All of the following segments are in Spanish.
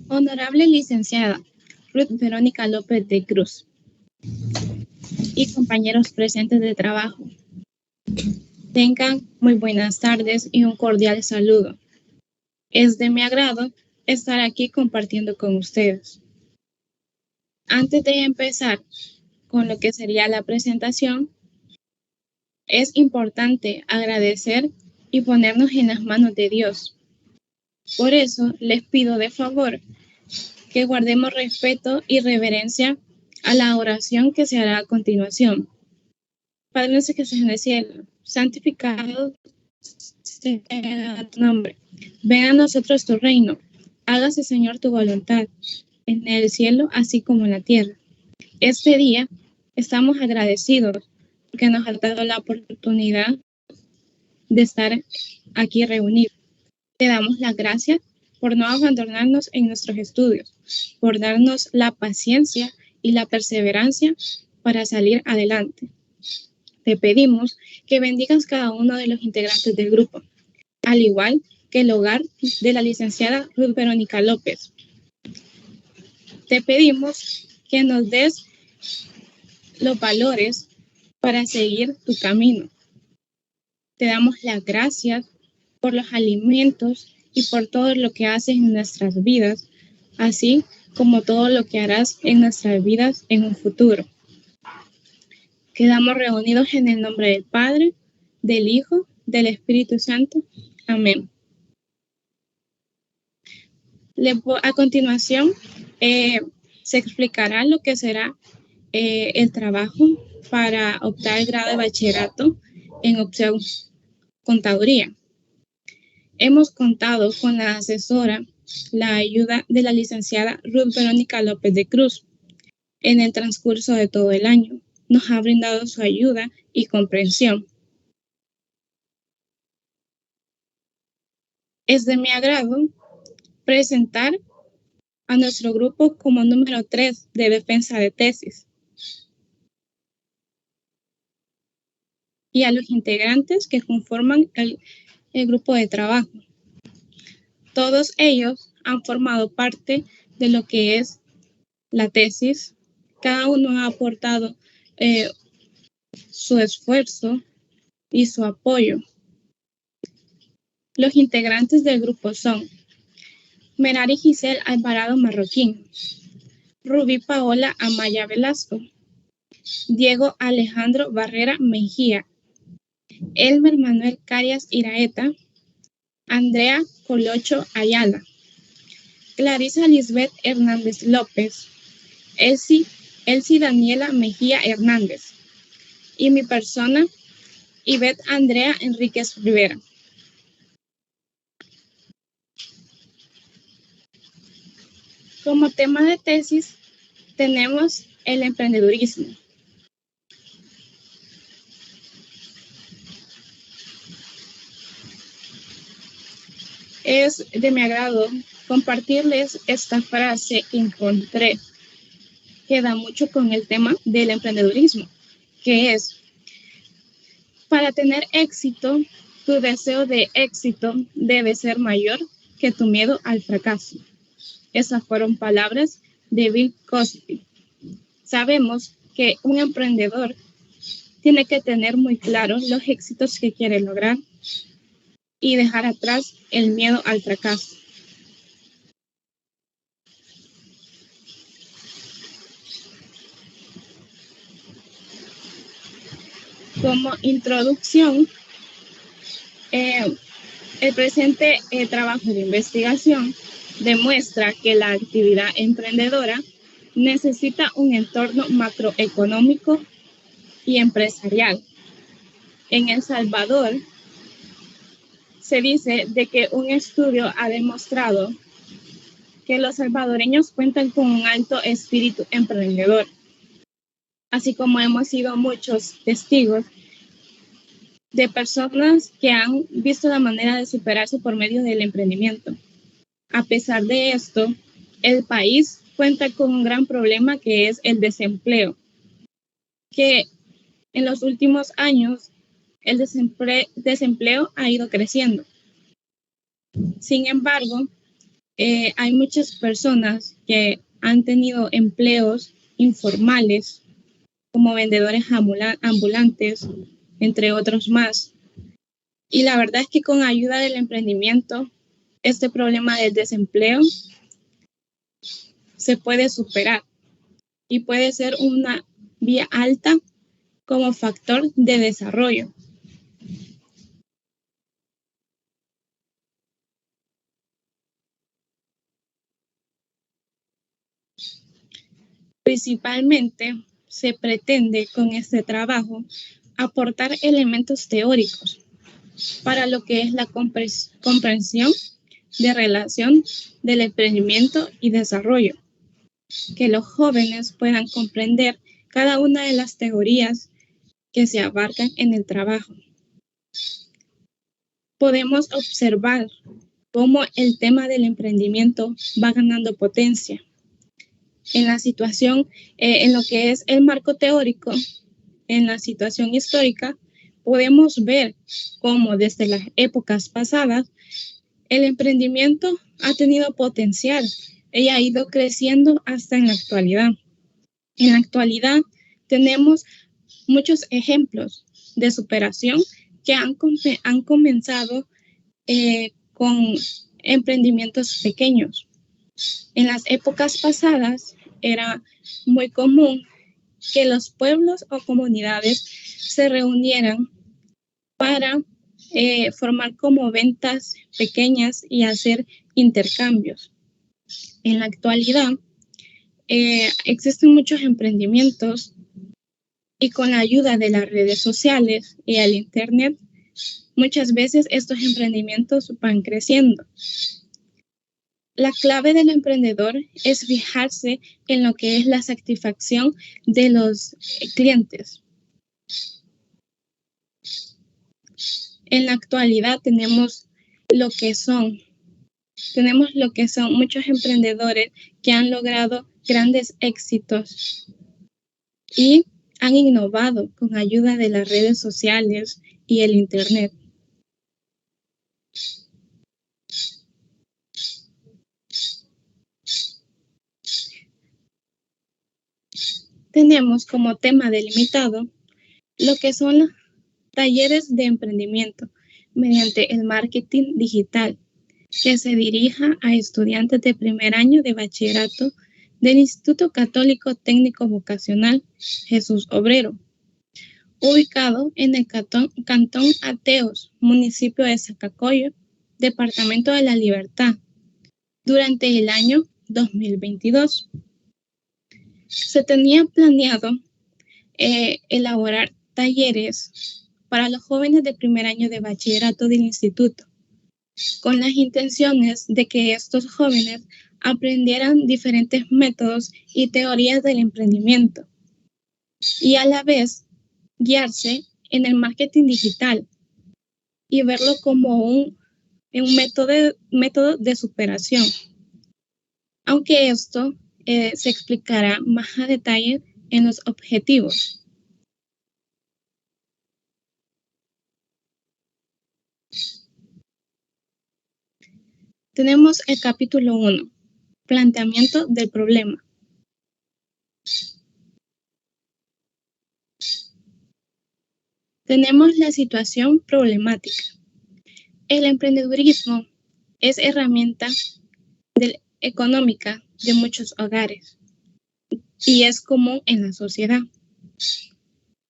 Honorable licenciada Ruth Verónica López de Cruz y compañeros presentes de trabajo, tengan muy buenas tardes y un cordial saludo. Es de mi agrado estar aquí compartiendo con ustedes. Antes de empezar con lo que sería la presentación, es importante agradecer y ponernos en las manos de Dios. Por eso les pido de favor que guardemos respeto y reverencia a la oración que se hará a continuación. Padre nuestro que estás en el cielo, santificado sea tu nombre. Venga a nosotros tu reino. Hágase, Señor, tu voluntad, en el cielo así como en la tierra. Este día estamos agradecidos porque nos has dado la oportunidad de estar aquí reunidos. Te damos las gracias por no abandonarnos en nuestros estudios, por darnos la paciencia y la perseverancia para salir adelante. Te pedimos que bendigas cada uno de los integrantes del grupo, al igual que el hogar de la licenciada Ruth Verónica López. Te pedimos que nos des los valores para seguir tu camino. Te damos las gracias por los alimentos y por todo lo que haces en nuestras vidas, así como todo lo que harás en nuestras vidas en un futuro. Quedamos reunidos en el nombre del Padre, del Hijo, del Espíritu Santo. Amén. A continuación, se explicará lo que será el trabajo para optar el grado de bachillerato en opción contaduría. Hemos contado con la asesora, la ayuda de la licenciada Ruth Verónica López de Cruz en el transcurso de todo el año. Nos ha brindado su ayuda y comprensión. Es de mi agrado presentar a nuestro grupo como número 3 de defensa de tesis y a los integrantes que conforman el grupo de trabajo. Todos ellos han formado parte de lo que es la tesis. Cada uno ha aportado su esfuerzo y su apoyo. Los integrantes del grupo son Merari Giselle Alvarado Marroquín, Rubí Paola Amaya Velasco, Diego Alejandro Barrera Mejía, Elmer Manuel Carias Iraeta, Andrea Colocho Ayala, Clarisa Lisbeth Hernández López, Elsie Daniela Mejía Hernández y mi persona, Ivette Andrea Enríquez Rivera. Como tema de tesis tenemos el emprendedurismo. Es de mi agrado compartirles esta frase que encontré, que da mucho con el tema del emprendedurismo, que es: para tener éxito, tu deseo de éxito debe ser mayor que tu miedo al fracaso. Esas fueron palabras de Bill Cosby. Sabemos que un emprendedor tiene que tener muy claro los éxitos que quiere lograr y dejar atrás el miedo al fracaso. Como introducción, el presente trabajo de investigación demuestra que la actividad emprendedora necesita un entorno macroeconómico y empresarial. En El Salvador se dice de que un estudio ha demostrado que los salvadoreños cuentan con un alto espíritu emprendedor, así como hemos sido muchos testigos de personas que han visto la manera de superarse por medio del emprendimiento. A pesar de esto, el país cuenta con un gran problema, que es el desempleo, que en los últimos años el desempleo ha ido creciendo. Sin embargo, hay muchas personas que han tenido empleos informales como vendedores ambulantes, entre otros más. Y la verdad es que con ayuda del emprendimiento, este problema del desempleo se puede superar y puede ser una vía alta como factor de desarrollo. Principalmente se pretende con este trabajo aportar elementos teóricos para lo que es la comprensión de relación del emprendimiento y desarrollo, que los jóvenes puedan comprender cada una de las teorías que se abarcan en el trabajo. Podemos observar cómo el tema del emprendimiento va ganando potencia. En la situación, en lo que es el marco teórico, en la situación histórica, podemos ver cómo desde las épocas pasadas el emprendimiento ha tenido potencial y ha ido creciendo hasta en la actualidad. En la actualidad tenemos muchos ejemplos de superación que han comenzado con emprendimientos pequeños. En las épocas pasadas era muy común que los pueblos o comunidades se reunieran para formar como ventas pequeñas y hacer intercambios. En la actualidad existen muchos emprendimientos y con la ayuda de las redes sociales y el internet, muchas veces estos emprendimientos van creciendo. La clave del emprendedor es fijarse en lo que es la satisfacción de los clientes. En la actualidad tenemos lo que son muchos emprendedores que han logrado grandes éxitos y han innovado con ayuda de las redes sociales y el internet. Tenemos como tema delimitado lo que son los talleres de emprendimiento mediante el marketing digital, que se dirija a estudiantes de primer año de bachillerato del Instituto Católico Técnico Vocacional Jesús Obrero, ubicado en el Cantón Ateos, municipio de Zacacoyo, Departamento de la Libertad, durante el año 2022. Se tenía planeado elaborar talleres para los jóvenes de primer año de bachillerato del instituto, con las intenciones de que estos jóvenes aprendieran diferentes métodos y teorías del emprendimiento y a la vez guiarse en el marketing digital y verlo como un método de superación. Aunque esto se explicará más a detalle en los objetivos. Tenemos el capítulo 1, planteamiento del problema. Tenemos la situación problemática. El emprendedurismo es herramienta económica de muchos hogares y es común en la sociedad.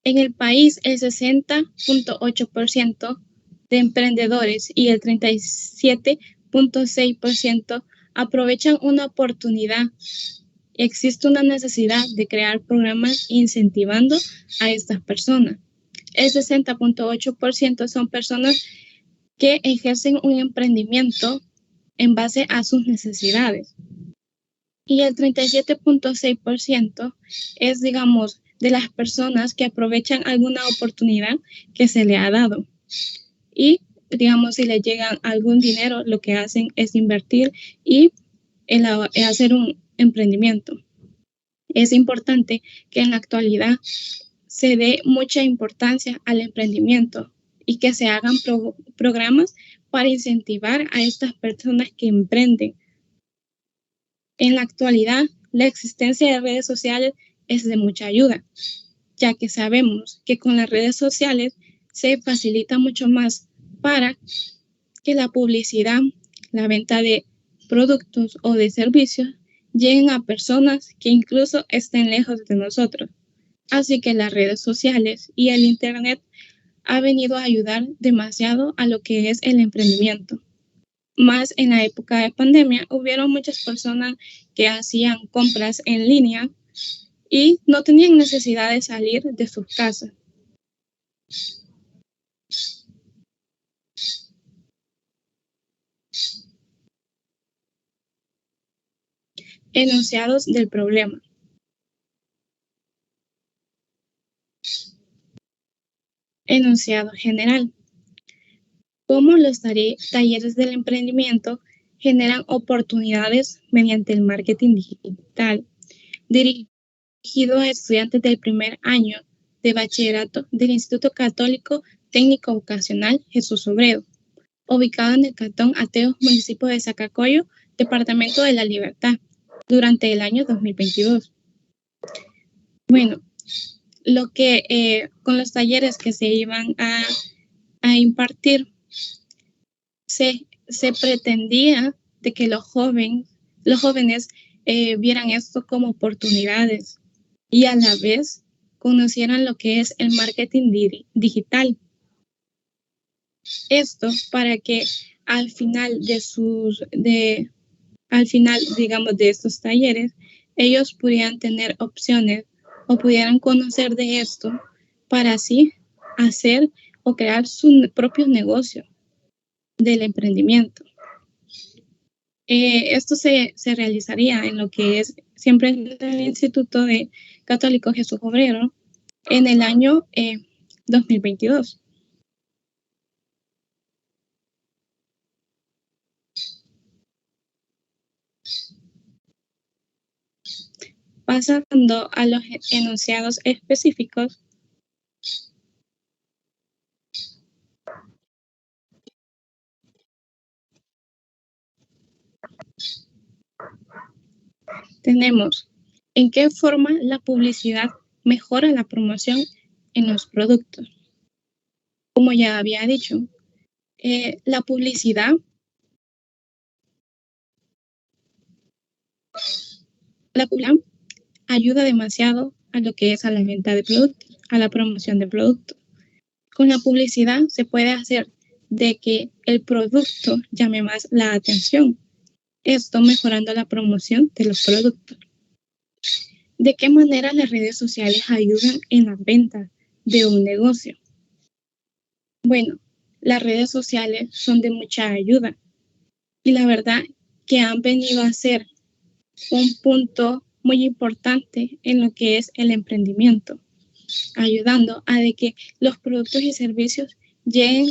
En el país, el 60.8% de emprendedores y el 37.6% aprovechan una oportunidad. Existe una necesidad de crear programas incentivando a estas personas. El 60.8% son personas que ejercen un emprendimiento en base a sus necesidades. Y el 37.6% es, digamos, de las personas que aprovechan alguna oportunidad que se le ha dado. Y, digamos, si le llega algún dinero, lo que hacen es invertir y hacer un emprendimiento. Es importante que en la actualidad se dé mucha importancia al emprendimiento y que se hagan programas para incentivar a estas personas que emprenden En la actualidad, la existencia de redes sociales es de mucha ayuda, ya que sabemos que con las redes sociales se facilita mucho más para que la publicidad, la venta de productos o de servicios lleguen a personas que incluso estén lejos de nosotros. Así que las redes sociales y el Internet ha venido a ayudar demasiado a lo que es el emprendimiento. Más en la época de pandemia, hubieron muchas personas que hacían compras en línea y no tenían necesidad de salir de sus casas. Enunciados del problema. Enunciado general. Cómo los talleres del emprendimiento generan oportunidades mediante el marketing digital, dirigido a estudiantes del primer año de bachillerato del Instituto Católico Técnico Vocacional Jesús Obrero, ubicado en el Cantón Ateos, municipio de Zacacoyo, departamento de La Libertad, durante el año 2022. Bueno, lo que con los talleres que se iban a impartir, se pretendía de que los jóvenes vieran esto como oportunidades y a la vez conocieran lo que es el marketing digital. Esto para que al final digamos, de estos talleres, ellos pudieran tener opciones o pudieran conocer de esto para así hacer o crear su propio negocio del emprendimiento. Esto se realizaría en lo que es siempre el Instituto de Católico Jesús Obrero en el año 2022. Pasando a los enunciados específicos, tenemos en qué forma la publicidad mejora la promoción en los productos. Como ya había dicho, la publicidad ayuda demasiado a lo que es a la venta de productos, a la promoción de productos. Con la publicidad se puede hacer de que el producto llame más la atención, esto mejorando la promoción de los productos. ¿De qué manera las redes sociales ayudan en la venta de un negocio? Bueno, las redes sociales son de mucha ayuda y la verdad que han venido a ser un punto muy importante en lo que es el emprendimiento, ayudando a de que los productos y servicios lleguen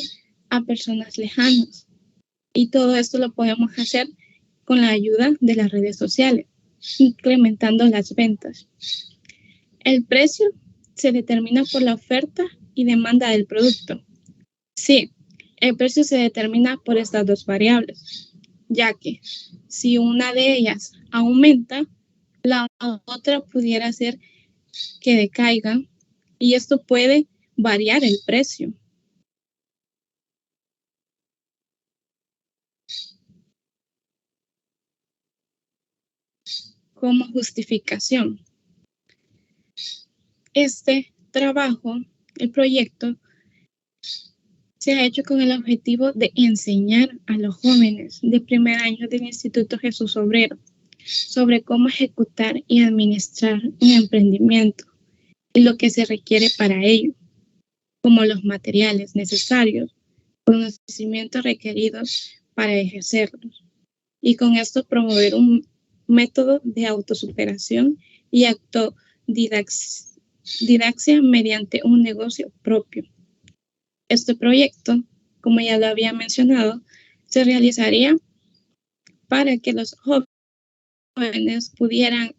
a personas lejanas. Y todo esto lo podemos hacer con la ayuda de las redes sociales, incrementando las ventas. El precio se determina por la oferta y demanda del producto. Sí, el precio se determina por estas dos variables, ya que si una de ellas aumenta, la otra pudiera ser que decaiga y esto puede variar el precio. Como justificación, este trabajo, el proyecto, se ha hecho con el objetivo de enseñar a los jóvenes de primer año del Instituto Jesús Obrero sobre cómo ejecutar y administrar un emprendimiento y lo que se requiere para ello, como los materiales necesarios, conocimientos requeridos para ejercerlos, y con esto promover un método de autosuperación y autodidaxia mediante un negocio propio. Este proyecto, como ya lo había mencionado, se realizaría para que los jóvenes pudieran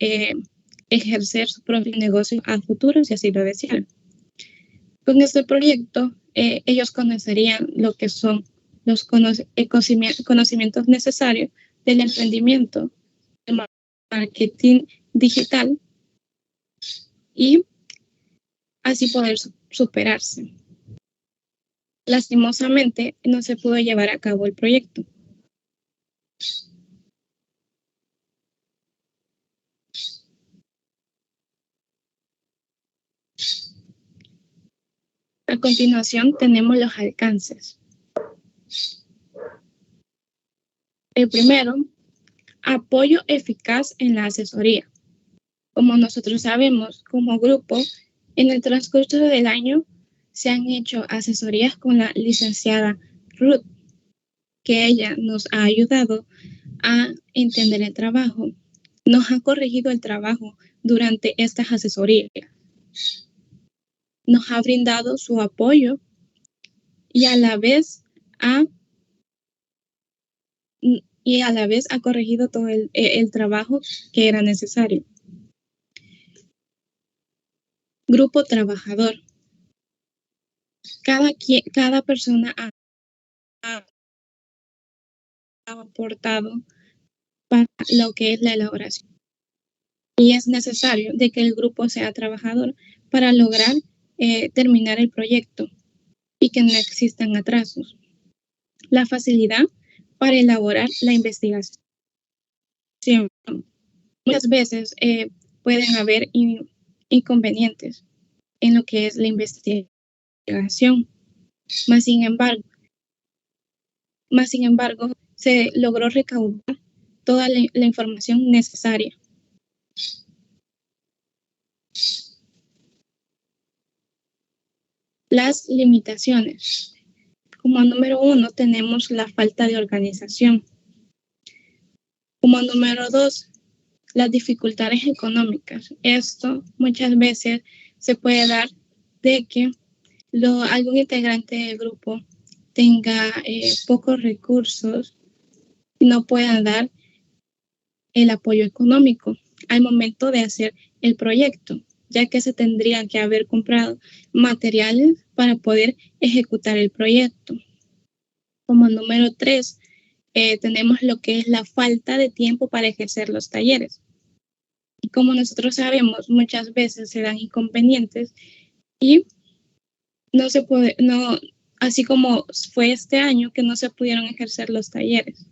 ejercer su propio negocio a futuro, si así lo desean. Con este proyecto, ellos conocerían lo que son los conocimientos necesarios del emprendimiento, marketing digital y así poder superarse. Lastimosamente, no se pudo llevar a cabo el proyecto. A continuación, tenemos los alcances. El primero, apoyo eficaz en la asesoría. Como nosotros sabemos, como grupo, en el transcurso del año se han hecho asesorías con la licenciada Ruth, que ella nos ha ayudado a entender el trabajo. Nos ha corregido el trabajo durante estas asesorías. Nos ha brindado su apoyo y a la vez ha corregido todo el trabajo que era necesario. Grupo trabajador. Cada persona ha aportado para lo que es la elaboración. Y es necesario de que el grupo sea trabajador para lograr terminar el proyecto y que no existan atrasos. La facilidad para elaborar la investigación. Muchas veces pueden haber inconvenientes en lo que es la investigación. Más sin embargo, se logró recaudar toda la información necesaria. Las limitaciones. Como número 1 tenemos la falta de organización. Como número 2, las dificultades económicas. Esto muchas veces se puede dar de que algún integrante del grupo tenga pocos recursos y no pueda dar el apoyo económico al momento de hacer el proyecto, ya que se tendría que haber comprado materiales para poder ejecutar el proyecto. Como número 3, tenemos lo que es la falta de tiempo para ejercer los talleres. Y como nosotros sabemos, muchas veces se dan inconvenientes y no se puede, así como fue este año que no se pudieron ejercer los talleres.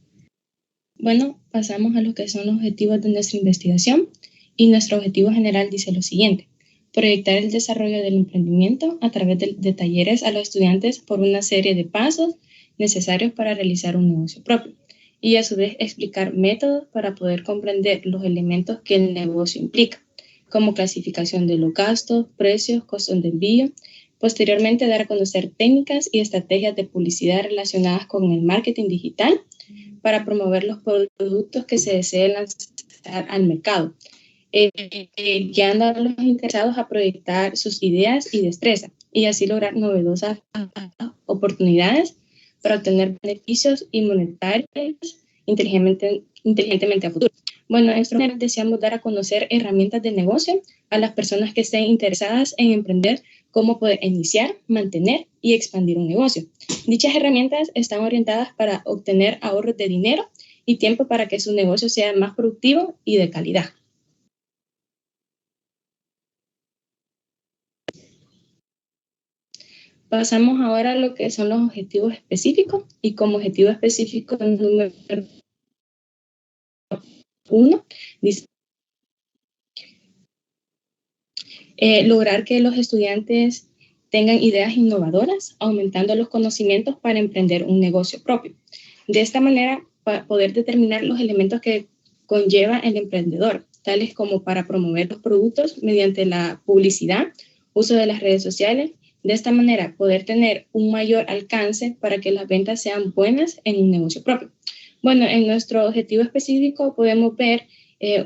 Bueno, pasamos a lo que son los objetivos de nuestra investigación y nuestro objetivo general dice lo siguiente: proyectar el desarrollo del emprendimiento a través de talleres a los estudiantes por una serie de pasos necesarios para realizar un negocio propio y a su vez explicar métodos para poder comprender los elementos que el negocio implica, como clasificación de los gastos, precios, costos de envío. Posteriormente, dar a conocer técnicas y estrategias de publicidad relacionadas con el marketing digital para promover los productos que se deseen lanzar al mercado, guiando a los interesados a proyectar sus ideas y destreza y así lograr novedosas oportunidades para obtener beneficios y monetarios inteligentemente a futuro. Bueno, en esta manera deseamos dar a conocer herramientas de negocio a las personas que estén interesadas en emprender, cómo poder iniciar, mantener y expandir un negocio. Dichas herramientas están orientadas para obtener ahorros de dinero y tiempo para que su negocio sea más productivo y de calidad. Pasamos ahora a lo que son los objetivos específicos y como objetivo específico número 1 dice lograr que los estudiantes tengan ideas innovadoras, aumentando los conocimientos para emprender un negocio propio. De esta manera, para poder determinar los elementos que conlleva el emprendedor, tales como para promover los productos mediante la publicidad, uso de las redes sociales. De esta manera, poder tener un mayor alcance para que las ventas sean buenas en un negocio propio. Bueno, en nuestro objetivo específico podemos ver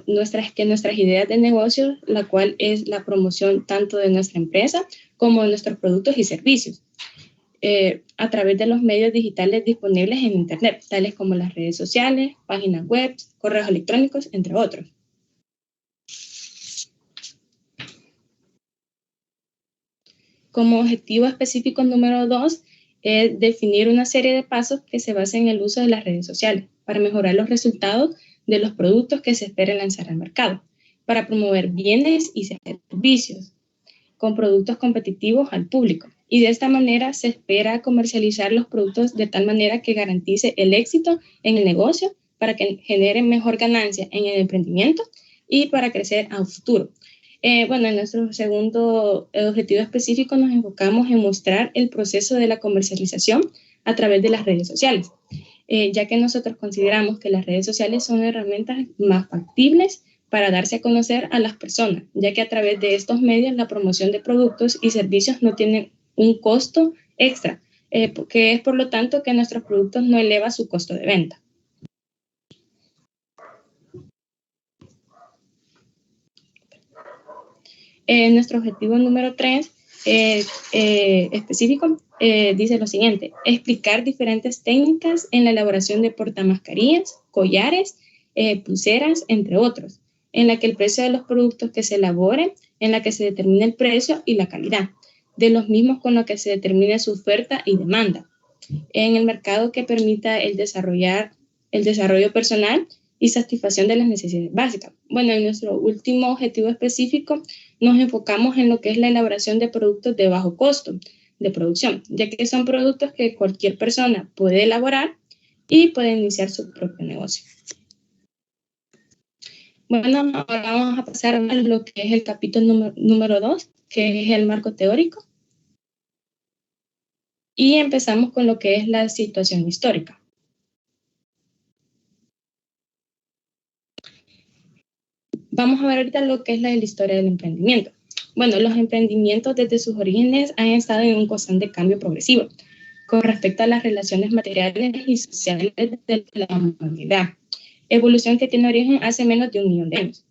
nuestras ideas de negocio, la cual es la promoción tanto de nuestra empresa como de nuestros productos y servicios a través de los medios digitales disponibles en Internet, tales como las redes sociales, páginas web, correos electrónicos, entre otros. Como objetivo específico número 2, es definir una serie de pasos que se basen en el uso de las redes sociales para mejorar los resultados de los productos que se espera lanzar al mercado, para promover bienes y servicios con productos competitivos al público. Y de esta manera se espera comercializar los productos de tal manera que garantice el éxito en el negocio, para que genere mejor ganancia en el emprendimiento y para crecer a futuro. Bueno, en nuestro segundo objetivo específico nos enfocamos en mostrar el proceso de la comercialización a través de las redes sociales, ya que nosotros consideramos que las redes sociales son herramientas más factibles para darse a conocer a las personas, ya que a través de estos medios la promoción de productos y servicios no tienen un costo extra, que es por lo tanto que nuestros productos no eleva su costo de venta. Nuestro objetivo número 3 específico dice lo siguiente: explicar diferentes técnicas en la elaboración de portamascarillas, collares, pulseras, entre otros, en la que el precio de los productos que se elaboren, en la que se determine el precio y la calidad de los mismos, con lo que se determine su oferta y demanda, en el mercado que permita el desarrollo personal y satisfacción de las necesidades básicas. Bueno, en nuestro último objetivo específico nos enfocamos en lo que es la elaboración de productos de bajo costo de producción, ya que son productos que cualquier persona puede elaborar y puede iniciar su propio negocio. Bueno, ahora vamos a pasar a lo que es el capítulo número 2, que es el marco teórico. Y empezamos con lo que es la situación histórica. Vamos a ver ahorita lo que es la historia del emprendimiento. Bueno, los emprendimientos desde sus orígenes han estado en un constante cambio progresivo con respecto a las relaciones materiales y sociales de la humanidad. Evolución que tiene origen hace menos de 1 millón de años.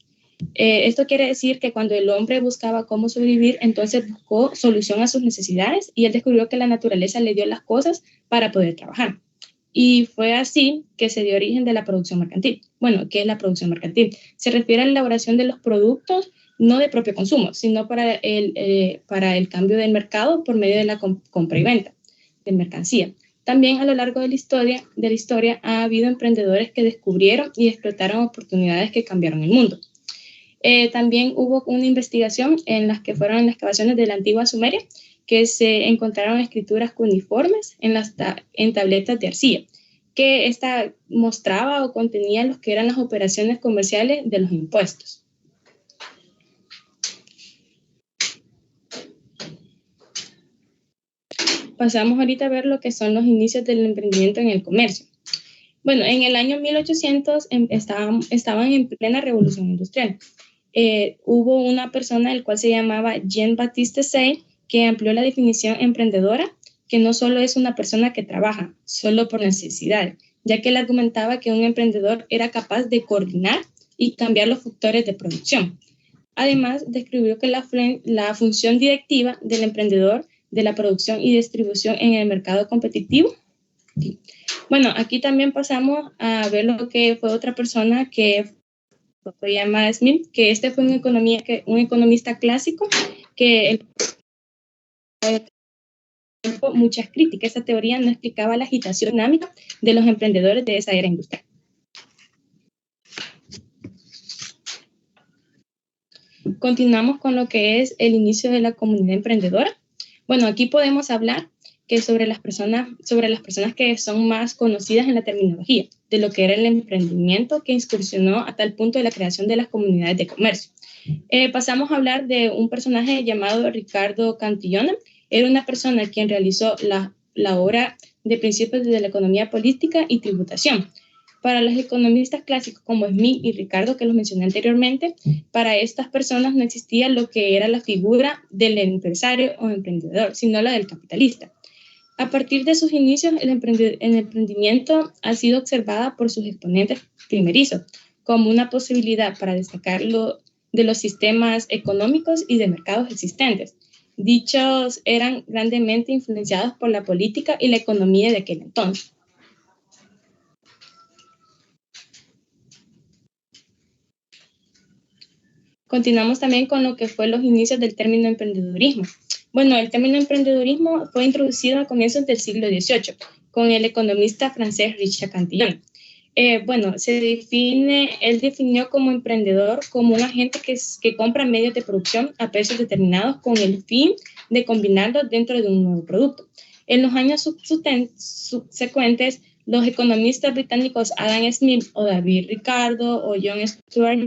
Esto quiere decir que cuando el hombre buscaba cómo sobrevivir, entonces buscó solución a sus necesidades y él descubrió que la naturaleza le dio las cosas para poder trabajar. Y fue así que se dio origen de la producción mercantil. Bueno, ¿qué es la producción mercantil? Se refiere a la elaboración de los productos no de propio consumo, sino para el cambio del mercado por medio de la compra y venta de mercancía. También a lo largo de la historia ha habido emprendedores que descubrieron y explotaron oportunidades que cambiaron el mundo. También hubo una investigación en las que fueron en las excavaciones de la antigua Sumeria, que se encontraron escrituras cuneiformes en tabletas de arcilla, que esta mostraba o contenía lo que eran las operaciones comerciales de los impuestos. Pasamos ahorita a ver lo que son los inicios del emprendimiento en el comercio. Bueno, en el año 1800 estaban en plena revolución industrial. Hubo una persona, el cual se llamaba Jean-Baptiste Say, que amplió la definición emprendedora, que no solo es una persona que trabaja solo por necesidad, ya que él argumentaba que un emprendedor era capaz de coordinar y cambiar los factores de producción. Además, describió que la función directiva del emprendedor de la producción y distribución en el mercado competitivo. Bueno, aquí también pasamos a ver lo que fue otra persona que se llama Smith, que este fue un economista clásico que muchas críticas. Esa teoría no explicaba la agitación dinámica de los emprendedores de esa era industrial. Continuamos con lo que es el inicio de la comunidad emprendedora. Bueno, aquí podemos hablar que sobre las personas que son más conocidas en la terminología de lo que era el emprendimiento, que incursionó a tal punto de la creación de las comunidades de comercio. Pasamos a hablar de un personaje llamado Ricardo Cantillona. Era una persona quien realizó la obra de Principios de la Economía Política y Tributación. Para los economistas clásicos como Smith y Ricardo, que los mencioné anteriormente, para estas personas no existía lo que era la figura del empresario o emprendedor, sino la del capitalista. A partir de sus inicios, el emprendimiento ha sido observada por sus exponentes primerizos como una posibilidad para destacarlo de los sistemas económicos y de mercados existentes. Dichos eran grandemente influenciados por la política y la economía de aquel entonces. Continuamos también con lo que fue los inicios del término emprendedurismo. Bueno, el término emprendedurismo fue introducido a comienzos del siglo XVIII con el economista francés Richard Cantillon. Bueno, él definió como emprendedor como un agente que compra medios de producción a precios determinados con el fin de combinarlos dentro de un nuevo producto. En los años subsecuentes, los economistas británicos Adam Smith o David Ricardo o John Stuart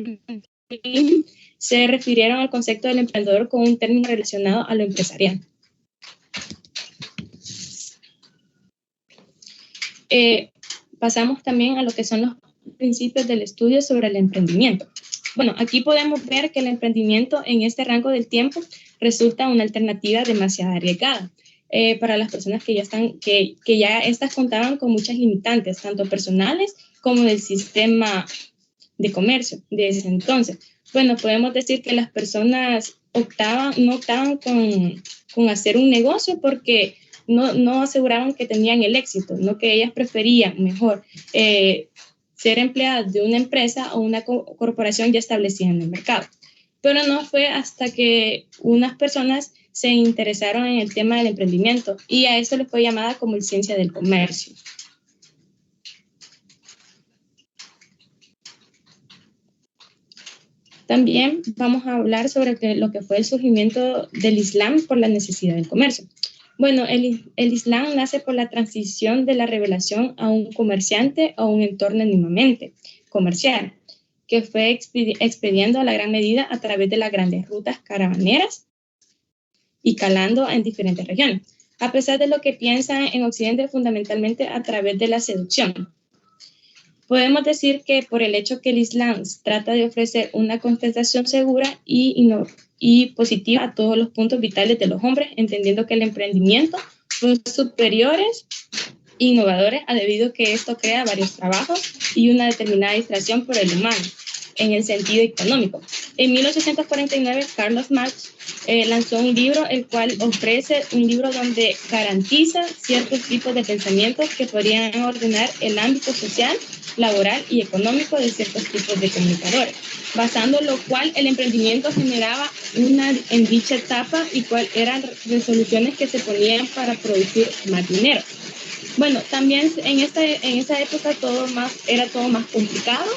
Mill se refirieron al concepto del emprendedor como un término relacionado a lo empresarial. Pasamos también a lo que son los principios del estudio sobre el emprendimiento. Bueno, aquí podemos ver que el emprendimiento en este rango del tiempo resulta una alternativa demasiado arriesgada para las personas que ya estas contaban con muchas limitantes, tanto personales como del sistema de comercio de ese entonces. Bueno, podemos decir que las personas no optaban con hacer un negocio porque no aseguraban que tenían el éxito, no, que ellas preferían mejor ser empleadas de una empresa o una corporación ya establecida en el mercado. Pero no fue hasta que unas personas se interesaron en el tema del emprendimiento y a eso le fue llamada como el ciencia del comercio. También vamos a hablar sobre lo que fue el surgimiento del Islam por la necesidad del comercio. Bueno, el Islam nace por la transición de la revelación a un comerciante o un entorno mínimamente comercial, que fue expediendo a la gran medida a través de las grandes rutas caravaneras y calando en diferentes regiones, a pesar de lo que piensan en Occidente fundamentalmente a través de la seducción. Podemos decir que por el hecho que el Islam trata de ofrecer una contestación segura y positiva a todos los puntos vitales de los hombres, entendiendo que el emprendimiento son superiores e innovadores, debido a que esto crea varios trabajos y una determinada distracción por el humano en el sentido económico. En 1849, Carlos Marx lanzó un libro, el cual ofrece un libro donde garantiza ciertos tipos de pensamientos que podrían ordenar el ámbito social, laboral y económico de ciertos tipos de comunicadores, basando lo cual el emprendimiento generaba en dicha etapa y cuáles eran resoluciones que se ponían para producir más dinero. Bueno, también en esa época era todo más complicado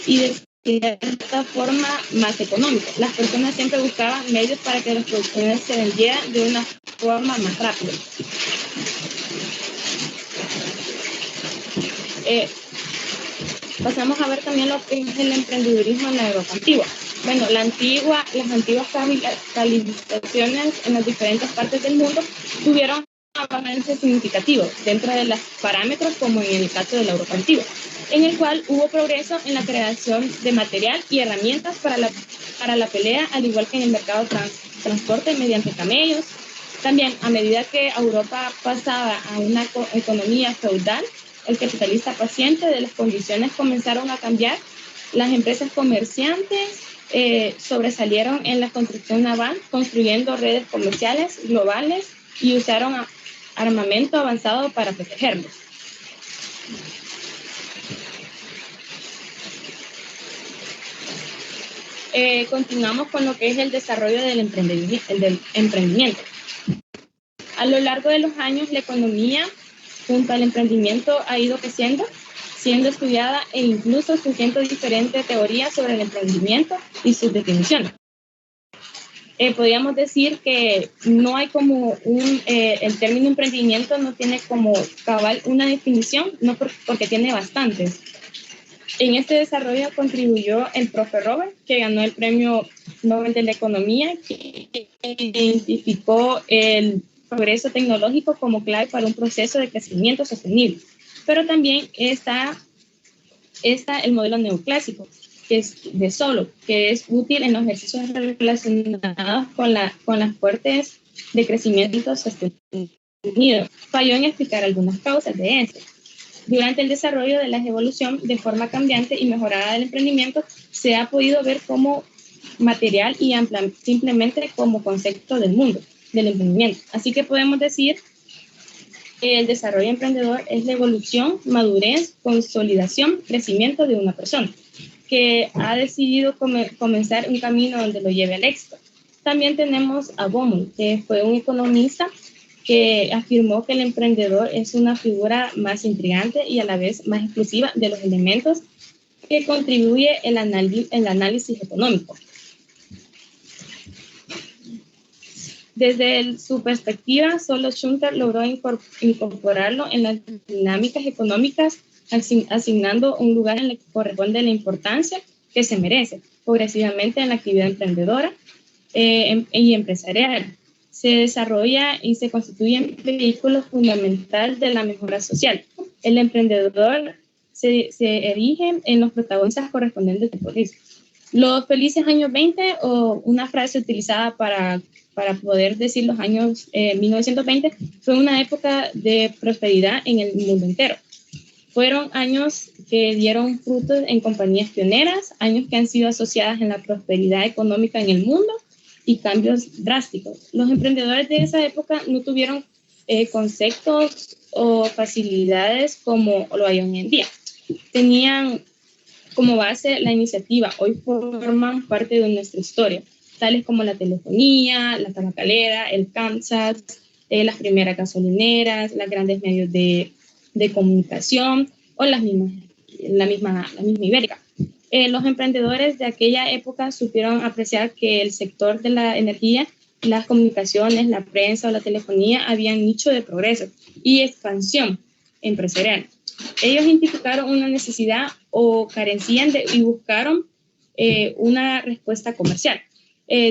y de cierta forma más económico. Las personas siempre buscaban medios para que las producciones se vendieran de una forma más rápida. Pasamos a ver también lo que es el emprendedurismo en la Europa antigua. Bueno, las antiguas civilizaciones en las diferentes partes del mundo tuvieron avances significativos dentro de los parámetros, como en el caso de la Europa antigua, en el cual hubo progreso en la creación de material y herramientas para la pelea, al igual que en el mercado transporte mediante camellos. También, a medida que Europa pasaba a una economía feudal, el capitalista paciente, de las condiciones comenzaron a cambiar. Las empresas comerciantes sobresalieron en la construcción naval, construyendo redes comerciales globales y usaron armamento avanzado para protegerlos. Continuamos con lo que es el desarrollo del emprendimiento. A lo largo de los años, la economía junto al emprendimiento ha ido creciendo, siendo estudiada e incluso surgiendo diferentes teorías sobre el emprendimiento y sus definiciones. Podríamos decir que no hay como el término emprendimiento no tiene como cabal una definición, no porque tiene bastantes. En este desarrollo contribuyó el profe Robert, que ganó el Premio Nobel de la Economía, que identificó el progreso tecnológico como clave para un proceso de crecimiento sostenible. Pero también está el modelo neoclásico, que es de Solow, que es útil en los ejercicios relacionados con las fuentes de crecimiento sostenido. Falló en explicar algunas causas de esto. Durante el desarrollo de la evolución de forma cambiante y mejorada del emprendimiento, se ha podido ver como material y simplemente como concepto del mundo, del emprendimiento. Así que podemos decir que el desarrollo emprendedor es la evolución, madurez, consolidación, crecimiento de una persona que ha decidido comenzar un camino donde lo lleve al éxito. También tenemos a Baumol, que fue un economista que afirmó que el emprendedor es una figura más intrigante y a la vez más exclusiva de los elementos que contribuye el análisis económico. Desde su perspectiva, solo Schumpeter logró incorporarlo en las dinámicas económicas, asignando un lugar en el que corresponde la importancia que se merece progresivamente en la actividad emprendedora y empresarial. Se desarrolla y se constituye en vehículo fundamental de la mejora social. El emprendedor se erige en los protagonistas correspondientes del país. Los felices años 20, o una frase utilizada para poder decir los años 1920, fue una época de prosperidad en el mundo entero. Fueron años que dieron frutos en compañías pioneras, años que han sido asociadas en la prosperidad económica en el mundo y cambios drásticos. Los emprendedores de esa época no tuvieron conceptos o facilidades como lo hay hoy en día. Tenían como base la iniciativa, hoy forman parte de nuestra historia, tales como la telefonía, la tabacalera, el Kansas, las primeras gasolineras, los grandes medios de comunicación o la misma Ibérica. Los emprendedores de aquella época supieron apreciar que el sector de la energía, las comunicaciones, la prensa o la telefonía habían nicho de progreso y expansión empresarial. Ellos identificaron una necesidad o carecían y buscaron una respuesta comercial.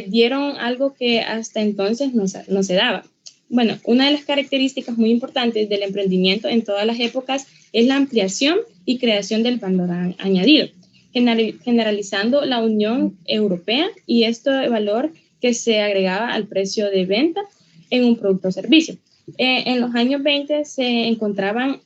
Dieron algo que hasta entonces no se daba. Bueno, una de las características muy importantes del emprendimiento en todas las épocas es la ampliación y creación del valor añadido, generalizando la Unión Europea y este valor que se agregaba al precio de venta en un producto o servicio. En los años 20 se encontraban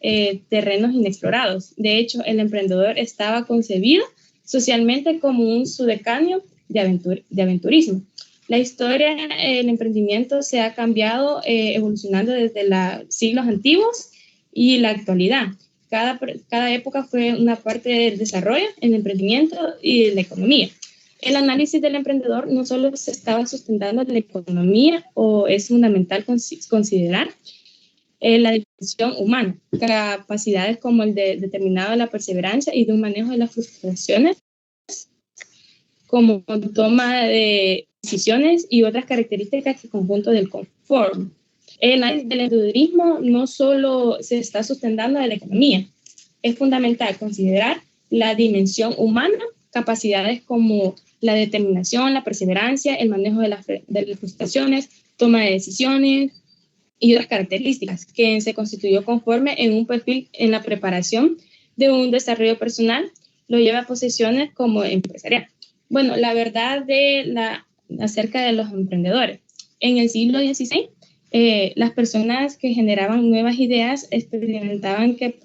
terrenos inexplorados. De hecho, el emprendedor estaba concebido socialmente como un sucedáneo de aventurismo. La historia del emprendimiento se ha cambiado, evolucionando desde los siglos antiguos y la actualidad. Cada época fue una parte del desarrollo, el emprendimiento y de la economía. El análisis del emprendedor no solo se estaba sustentando en la economía, o es fundamental considerar la dimensión humana, capacidades como el de determinado de la perseverancia y de un manejo de las frustraciones, como toma de decisiones y otras características que conjunto del confort. El análisis del emprendedurismo no solo se está sustentando de la economía, es fundamental considerar la dimensión humana, capacidades como la determinación, la perseverancia, el manejo de las frustraciones, toma de decisiones y otras características que se constituyó conforme en un perfil en la preparación de un desarrollo personal, lo lleva a posiciones como empresarial. Bueno, la verdad acerca de los emprendedores. En el siglo XVI, las personas que generaban nuevas ideas experimentaban que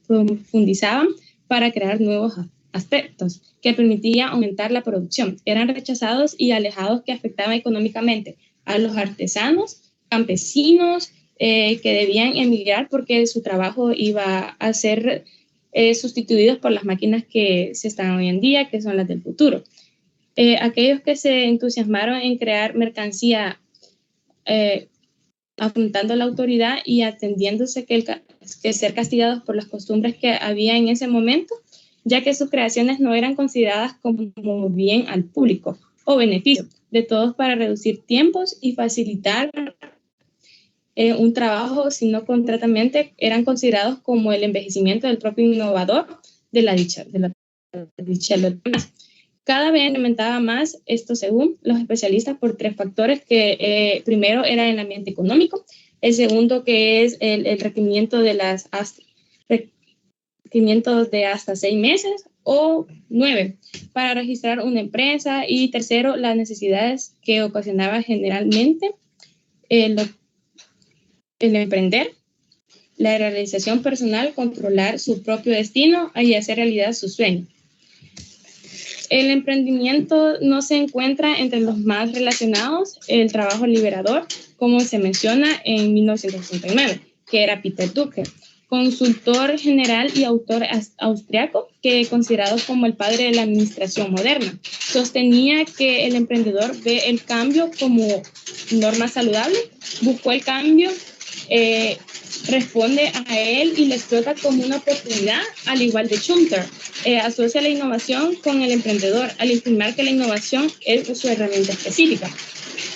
profundizaban para crear nuevos aspectos que permitían aumentar la producción. Eran rechazados y alejados, que afectaban económicamente a los artesanos, campesinos, que debían emigrar porque su trabajo iba a ser sustituidos por las máquinas que se están hoy en día, que son las del futuro. Aquellos que se entusiasmaron en crear mercancía afrontando la autoridad y atendiéndose que ser castigados por las costumbres que había en ese momento, ya que sus creaciones no eran consideradas como bien al público o beneficio de todos para reducir tiempos y facilitar un trabajo, sino concretamente eran considerados como el envejecimiento del propio innovador de la dicha de los demás. Cada vez aumentaba más esto, según los especialistas, por tres factores, que primero era el ambiente económico, el segundo que es el requerimiento de requerimientos de hasta 6 meses o 9 para registrar una empresa, y tercero, las necesidades que ocasionaba generalmente el emprender, la realización personal, controlar su propio destino y hacer realidad su sueño. El emprendimiento no se encuentra entre los más relacionados el trabajo liberador, como se menciona en 1969, que era Peter Drucker, consultor general y autor austriaco, que considerado como el padre de la administración moderna. Sostenía que el emprendedor ve el cambio como norma saludable, buscó el cambio responde a él y lo explota como una oportunidad, al igual de Schumpeter. Asocia la innovación con el emprendedor al afirmar que la innovación es su herramienta específica.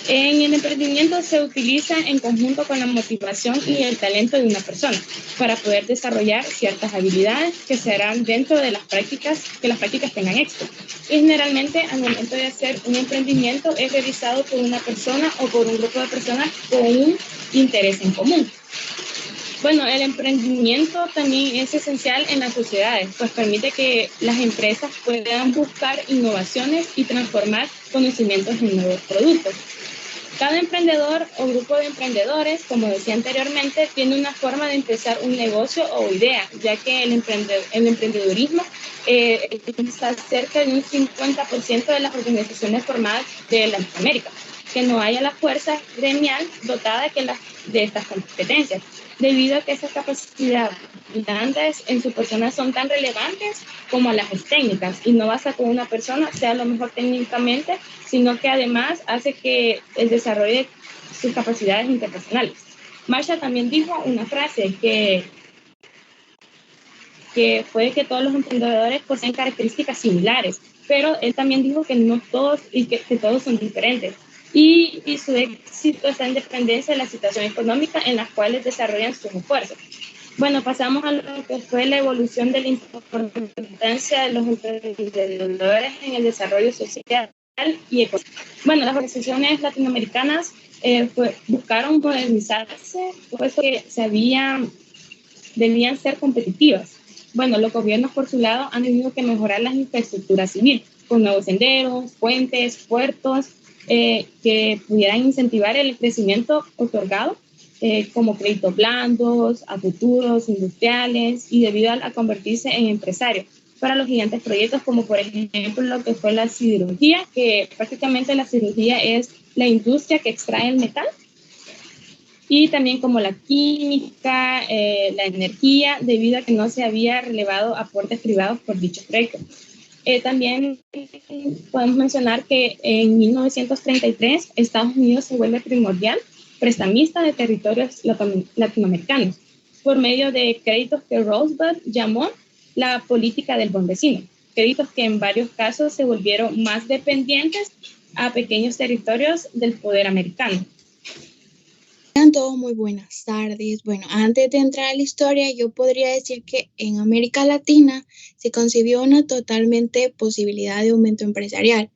En el emprendimiento se utiliza en conjunto con la motivación y el talento de una persona para poder desarrollar ciertas habilidades que se harán dentro de las prácticas, que las prácticas tengan éxito. Y generalmente al momento de hacer un emprendimiento es realizado por una persona o por un grupo de personas con un interés en común. Bueno, el emprendimiento también es esencial en las sociedades, pues permite que las empresas puedan buscar innovaciones y transformar conocimientos en nuevos productos. Cada emprendedor o grupo de emprendedores, como decía anteriormente, tiene una forma de empezar un negocio o idea, ya que el emprendedurismo está cerca de un 50% de las organizaciones formadas de Latinoamérica, que no haya la fuerza gremial dotada de estas competencias, debido a que esas capacidades blandas en su persona son tan relevantes como las técnicas, y no basta con una persona sea lo mejor técnicamente, sino que además hace que el desarrolle sus capacidades interpersonales. Marshall también dijo una frase que fue que todos los emprendedores poseen características similares, pero él también dijo que no todos y que todos son diferentes. Y su éxito está en dependencia de la situación económica en la cual desarrollan sus esfuerzos. Bueno, pasamos a lo que fue la evolución de la importancia de los emprendedores en el desarrollo social y económico. Bueno, las organizaciones latinoamericanas buscaron modernizarse, puesto que debían ser competitivas. Bueno, los gobiernos por su lado han tenido que mejorar las infraestructuras civiles con nuevos senderos, puentes, puertos, que pudieran incentivar el crecimiento otorgado, como créditos blandos, a futuros industriales y debido a convertirse en empresarios para los gigantes proyectos, como por ejemplo lo que fue la siderurgia, que prácticamente la siderurgia es la industria que extrae el metal, y también como la química, la energía, debido a que no se había relevado aportes privados por dichos proyectos. También podemos mencionar que en 1933 Estados Unidos se vuelve primordial prestamista de territorios latinoamericanos por medio de créditos que Roosevelt llamó la política del buen vecino, créditos que en varios casos se volvieron más dependientes a pequeños territorios del poder americano. Sean todos muy buenas tardes. Bueno, antes de entrar a la historia, yo podría decir que en América Latina se concibió una totalmente posibilidad de aumento empresarial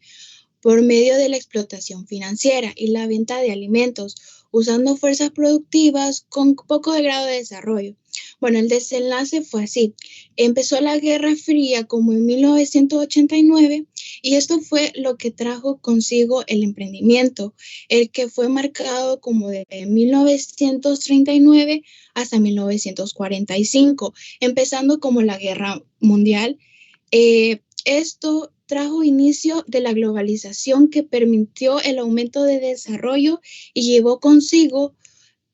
por medio de la explotación financiera y la venta de alimentos, usando fuerzas productivas con poco de grado de desarrollo. Bueno, el desenlace fue así. Empezó la Guerra Fría como en 1989 y esto fue lo que trajo consigo el emprendimiento, el que fue marcado como de 1939 hasta 1945, empezando como la Guerra Mundial. Esto trajo inicio de la globalización que permitió el aumento de desarrollo y llevó consigo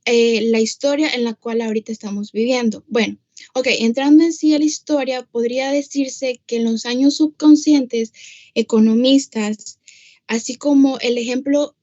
la historia en la cual ahorita estamos viviendo. Bueno, entrando en sí a la historia, podría decirse que en los años subconscientes, economistas, así como el ejemplo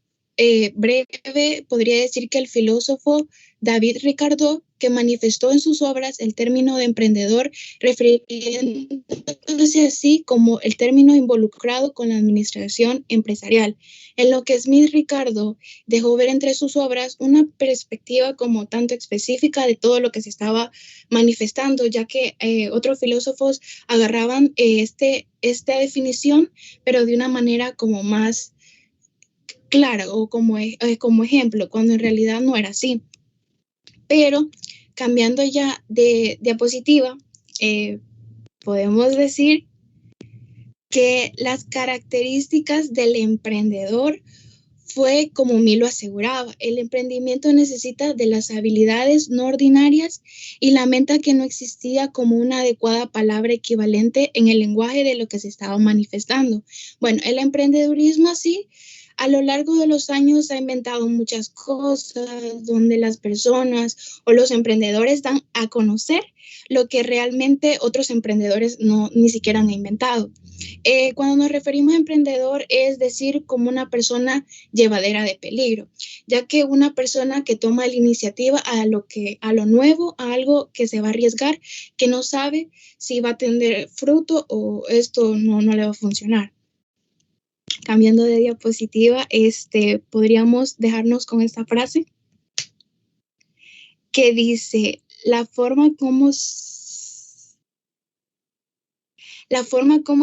breve, podría decir que el filósofo David Ricardo, que manifestó en sus obras el término de emprendedor, refiriéndose así como el término involucrado con la administración empresarial, en lo que Smith Ricardo dejó ver entre sus obras una perspectiva como tanto específica de todo lo que se estaba manifestando, ya que otros filósofos agarraban esta definición, pero de una manera como más clara o como ejemplo, cuando en realidad no era así. Pero cambiando ya de diapositiva, podemos decir que las características del emprendedor fue como Milo aseguraba, el emprendimiento necesita de las habilidades no ordinarias y lamenta que no existía como una adecuada palabra equivalente en el lenguaje de lo que se estaba manifestando. Bueno, el emprendedurismo así a lo largo de los años ha inventado muchas cosas donde las personas o los emprendedores dan a conocer lo que realmente otros emprendedores ni siquiera han inventado. Cuando nos referimos a emprendedor es decir como una persona llevadera de peligro, ya que una persona que toma la iniciativa a lo nuevo, a algo que se va a arriesgar, que no sabe si va a tener fruto o esto no le va a funcionar. Cambiando de diapositiva, podríamos dejarnos con esta frase que dice, la forma como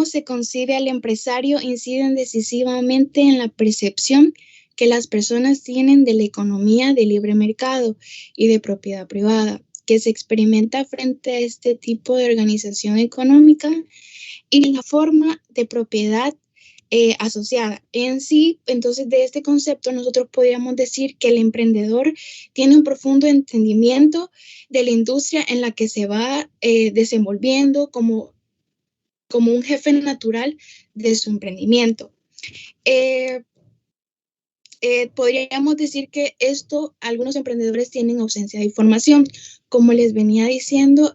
se concibe al empresario incide decisivamente en la percepción que las personas tienen de la economía de libre mercado y de propiedad privada, que se experimenta frente a este tipo de organización económica y la forma de propiedad asociada. En sí, entonces, de este concepto nosotros podríamos decir que el emprendedor tiene un profundo entendimiento de la industria en la que se va desenvolviendo como un jefe natural de su emprendimiento. Podríamos decir que algunos emprendedores tienen ausencia de información. Como les venía diciendo,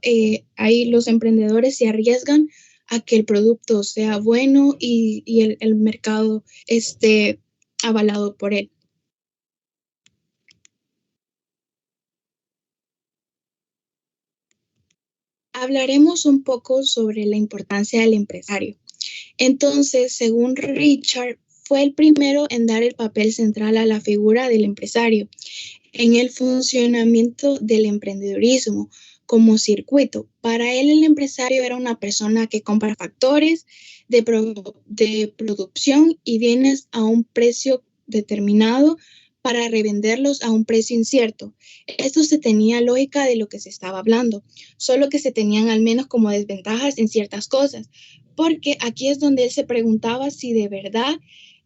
ahí los emprendedores se arriesgan a que el producto sea bueno y el mercado esté avalado por él. Hablaremos un poco sobre la importancia del empresario. Entonces, según Richard, fue el primero en dar el papel central a la figura del empresario en el funcionamiento del emprendedurismo como circuito. Para él, el empresario era una persona que compra factores de producción y bienes a un precio determinado para revenderlos a un precio incierto. Esto se tenía lógica de lo que se estaba hablando, solo que se tenían al menos como desventajas en ciertas cosas, porque aquí es donde él se preguntaba si de verdad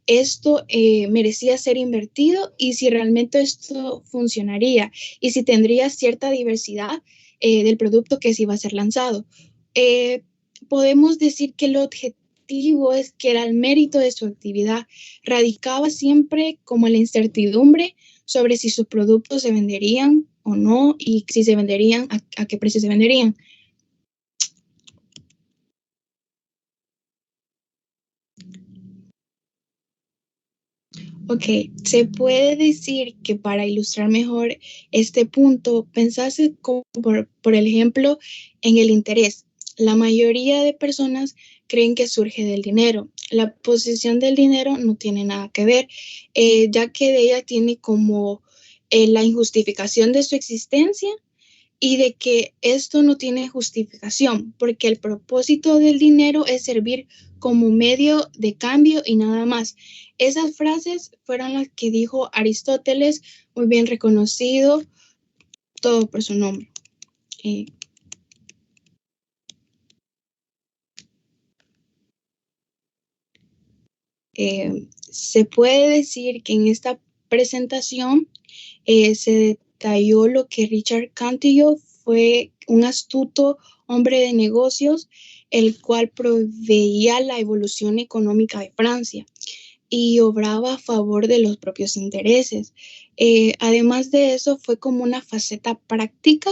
esto merecía ser invertido y si realmente esto funcionaría y si tendría cierta diversidad del producto que se iba a ser lanzado. Podemos decir que el objetivo es que era el mérito de su actividad, radicaba siempre como la incertidumbre sobre si sus productos se venderían o no y si se venderían, a qué precio se venderían. Ok, se puede decir que para ilustrar mejor este punto, pensase por ejemplo en el interés. La mayoría de personas creen que surge del dinero. La posesión del dinero no tiene nada que ver, ya que de ella tiene como la injustificación de su existencia y de que esto no tiene justificación, porque el propósito del dinero es servir como medio de cambio y nada más. Esas frases fueron las que dijo Aristóteles, muy bien reconocido, todo por su nombre. Se puede decir que en esta presentación se detalló lo que Richard Cantillon fue un astuto hombre de negocios, el cual proveía la evolución económica de Francia y obraba a favor de los propios intereses. Además de eso, fue como una faceta práctica.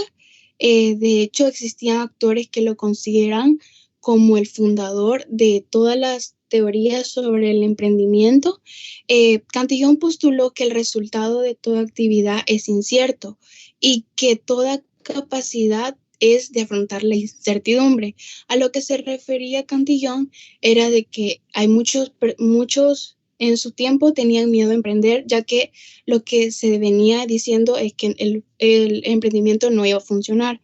De hecho, existían actores que lo consideran como el fundador de todas las teorías sobre el emprendimiento. Cantillon postuló que el resultado de toda actividad es incierto y que toda capacidad es de afrontar la incertidumbre. A lo que se refería Cantillon era de que hay muchos en su tiempo tenían miedo a emprender, ya que lo que se venía diciendo es que el emprendimiento no iba a funcionar.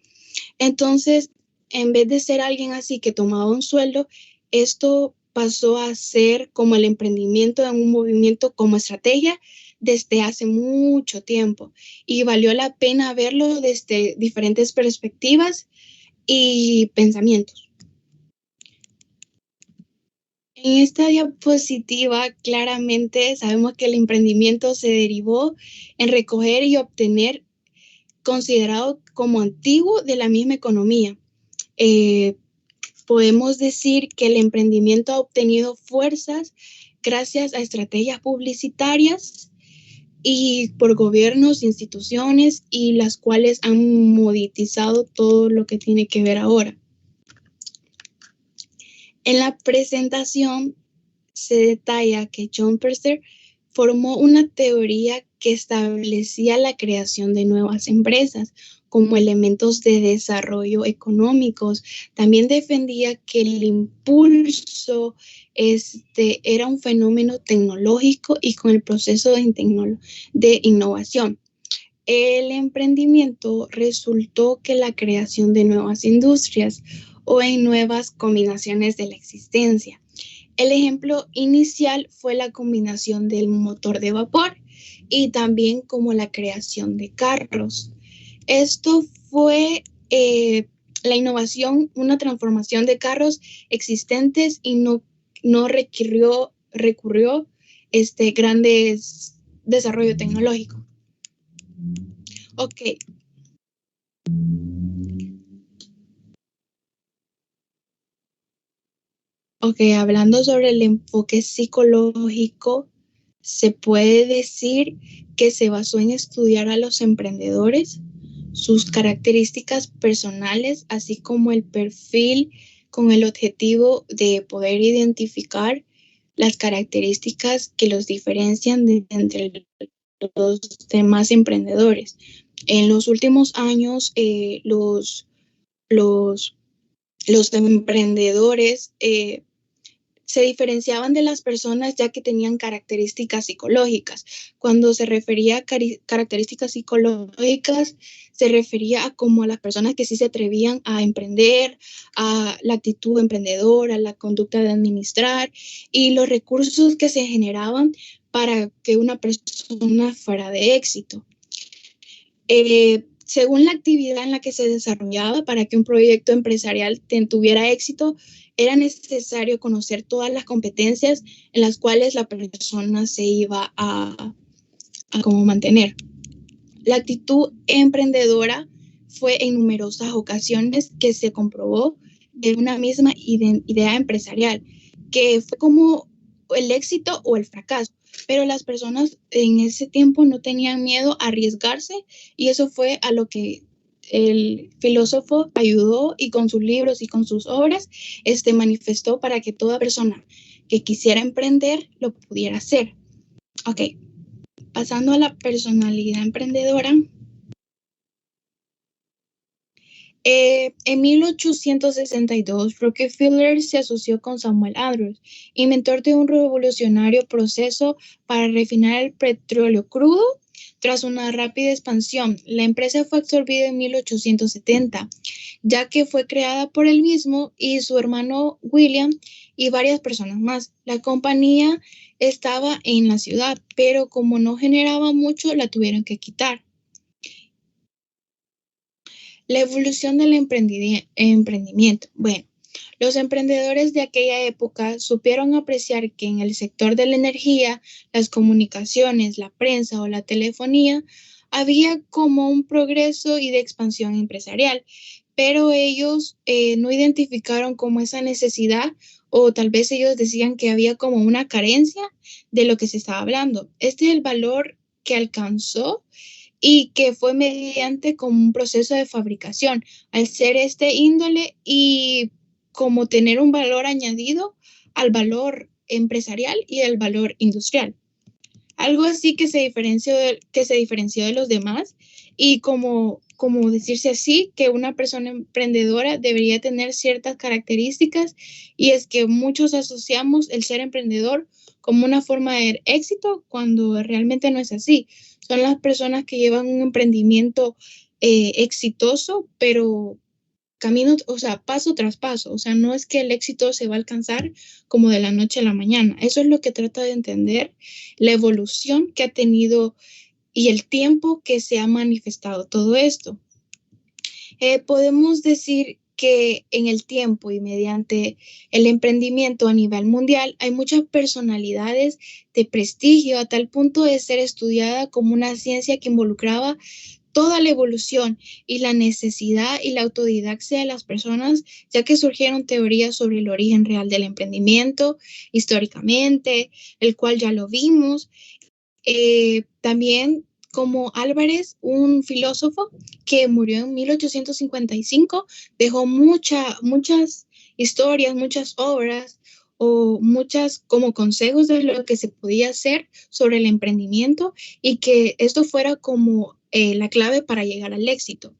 Entonces, en vez de ser alguien así que tomaba un sueldo, esto pasó a ser como el emprendimiento en un movimiento como estrategia desde hace mucho tiempo y valió la pena verlo desde diferentes perspectivas y pensamientos. En esta diapositiva claramente sabemos que el emprendimiento se derivó en recoger y obtener considerado como antiguo de la misma economía. Podemos decir que el emprendimiento ha obtenido fuerzas gracias a estrategias publicitarias y por gobiernos, instituciones y las cuales han monetizado todo lo que tiene que ver ahora. En la presentación se detalla que John Perser formó una teoría que establecía la creación de nuevas empresas como elementos de desarrollo económicos. También defendía que el impulso era un fenómeno tecnológico y con el proceso de innovación. El emprendimiento resultó que la creación de nuevas industrias o en nuevas combinaciones de la existencia. El ejemplo inicial fue la combinación del motor de vapor y también como la creación de carros. Esto fue la innovación, una transformación de carros existentes y no recurrió grandes desarrollo tecnológico. Ok. Ok, hablando sobre el enfoque psicológico, se puede decir que se basó en estudiar a los emprendedores, sus características personales, así como el perfil con el objetivo de poder identificar las características que los diferencian entre los demás emprendedores. En los últimos años, los emprendedores se diferenciaban de las personas ya que tenían características psicológicas. Cuando se refería a características psicológicas, se refería a como a las personas que sí se atrevían a emprender, a la actitud emprendedora, la conducta de administrar y los recursos que se generaban para que una persona fuera de éxito. Según la actividad en la que se desarrollaba, para que un proyecto empresarial tuviera éxito, era necesario conocer todas las competencias en las cuales la persona se iba a cómo mantener. La actitud emprendedora fue en numerosas ocasiones que se comprobó de una misma idea empresarial, que fue como el éxito o el fracaso. Pero las personas en ese tiempo no tenían miedo a arriesgarse y eso fue a lo que el filósofo ayudó y con sus libros y con sus obras manifestó para que toda persona que quisiera emprender lo pudiera hacer. Ok, pasando a la personalidad emprendedora. En 1862, Rockefeller se asoció con Samuel Andrews, inventor de un revolucionario proceso para refinar el petróleo crudo. Tras una rápida expansión, la empresa fue absorbida en 1870, ya que fue creada por él mismo y su hermano William y varias personas más. La compañía estaba en la ciudad, pero como no generaba mucho, la tuvieron que quitar. La evolución del emprendimiento. Bueno, los emprendedores de aquella época supieron apreciar que en el sector de la energía, las comunicaciones, la prensa o la telefonía, había como un progreso y de expansión empresarial, pero ellos no identificaron como esa necesidad o tal vez ellos decían que había como una carencia de lo que se estaba hablando. Este es el valor que alcanzó y que fue mediante como un proceso de fabricación, al ser índole y como tener un valor añadido al valor empresarial y al valor industrial. Algo así que se diferenció de los demás y como decirse así, que una persona emprendedora debería tener ciertas características y es que muchos asociamos el ser emprendedor como una forma de éxito cuando realmente no es así. Son las personas que llevan un emprendimiento exitoso, pero camino, o sea, paso tras paso. O sea, no es que el éxito se va a alcanzar como de la noche a la mañana. Eso es lo que trata de entender la evolución que ha tenido y el tiempo que se ha manifestado todo esto. Podemos decir que en el tiempo y mediante el emprendimiento a nivel mundial hay muchas personalidades de prestigio a tal punto de ser estudiada como una ciencia que involucraba toda la evolución y la necesidad y la autodidaxia de las personas, ya que surgieron teorías sobre el origen real del emprendimiento históricamente, el cual ya lo vimos. También como Álvarez, un filósofo que murió en 1855, dejó muchas historias, muchas obras o muchas como consejos de lo que se podía hacer sobre el emprendimiento y que esto fuera como la clave para llegar al éxito.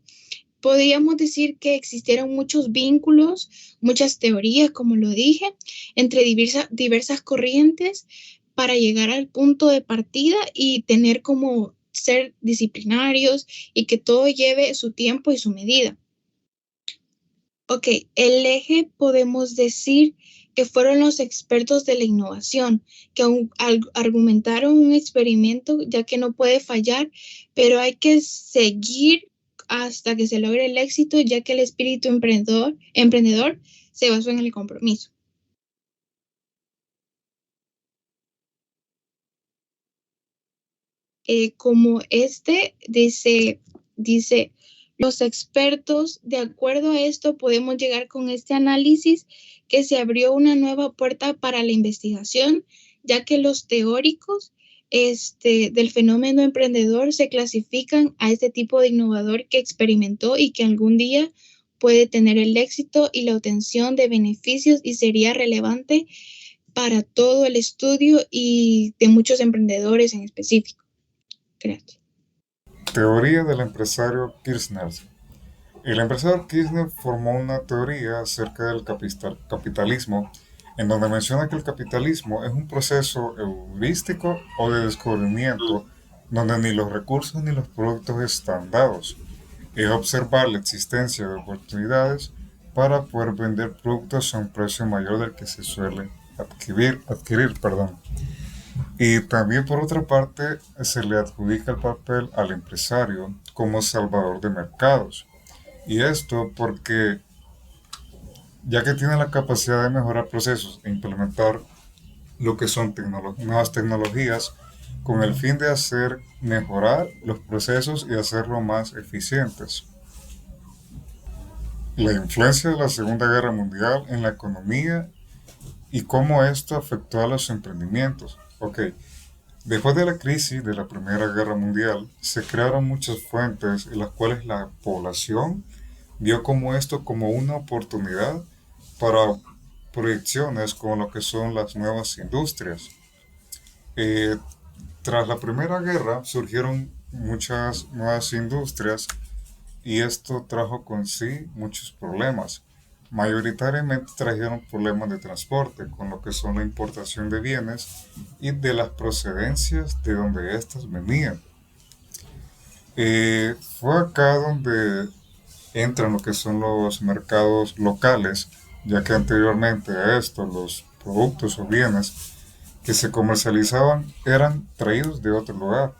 Podríamos decir que existieron muchos vínculos, muchas teorías, como lo dije, entre diversas corrientes para llegar al punto de partida y tener como ser disciplinarios y que todo lleve su tiempo y su medida. Ok, el eje podemos decir que fueron los expertos de la innovación, que argumentaron un experimento ya que no puede fallar, pero hay que seguir hasta que se logre el éxito, ya que el espíritu emprendedor se basó en el compromiso. Como dice, los expertos, de acuerdo a esto, podemos llegar con este análisis que se abrió una nueva puerta para la investigación, ya que los teóricos del fenómeno emprendedor se clasifican a este tipo de innovador que experimentó y que algún día puede tener el éxito y la obtención de beneficios y sería relevante para todo el estudio y de muchos emprendedores en específico. Gracias. Teoría del empresario Kirchner. El empresario Kirchner formó una teoría acerca del capitalismo en donde menciona que el capitalismo es un proceso heurístico o de descubrimiento donde ni los recursos ni los productos están dados. Es observar la existencia de oportunidades para poder vender productos a un precio mayor del que se suele adquirir. Y también por otra parte se le adjudica el papel al empresario como salvador de mercados. Y esto porque ya que tiene la capacidad de mejorar procesos e implementar lo que son nuevas tecnologías con el fin de hacer mejorar los procesos y hacerlos más eficientes. La influencia de la Segunda Guerra Mundial en la economía y cómo esto afectó a los emprendimientos. Después de la crisis de la Primera Guerra Mundial, se crearon muchas fuentes en las cuales la población vio como esto como una oportunidad para proyecciones con lo que son las nuevas industrias. Tras la Primera Guerra surgieron muchas nuevas industrias y esto trajo con sí muchos problemas. Mayoritariamente trajeron problemas de transporte, con lo que son la importación de bienes y de las procedencias de donde éstas venían. Fue acá donde entran lo que son los mercados locales, ya que anteriormente a esto los productos o bienes que se comercializaban eran traídos de otro lugar.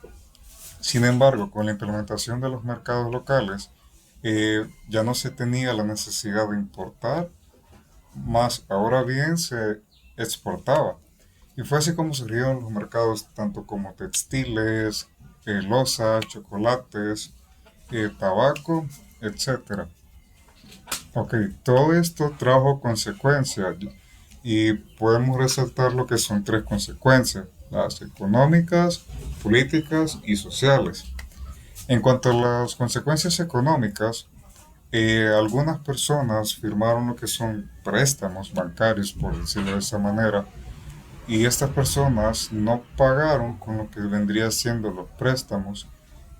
Sin embargo, con la implementación de los mercados locales, ya no se tenía la necesidad de importar, más ahora bien se exportaba. Y fue así como surgieron los mercados tanto como textiles, loza, chocolates, tabaco, etc. Todo esto trajo consecuencias y podemos resaltar lo que son 3 consecuencias, las económicas, políticas y sociales. En cuanto a las consecuencias económicas, algunas personas firmaron lo que son préstamos bancarios, por decirlo de esa manera, y estas personas no pagaron con lo que vendría siendo los préstamos,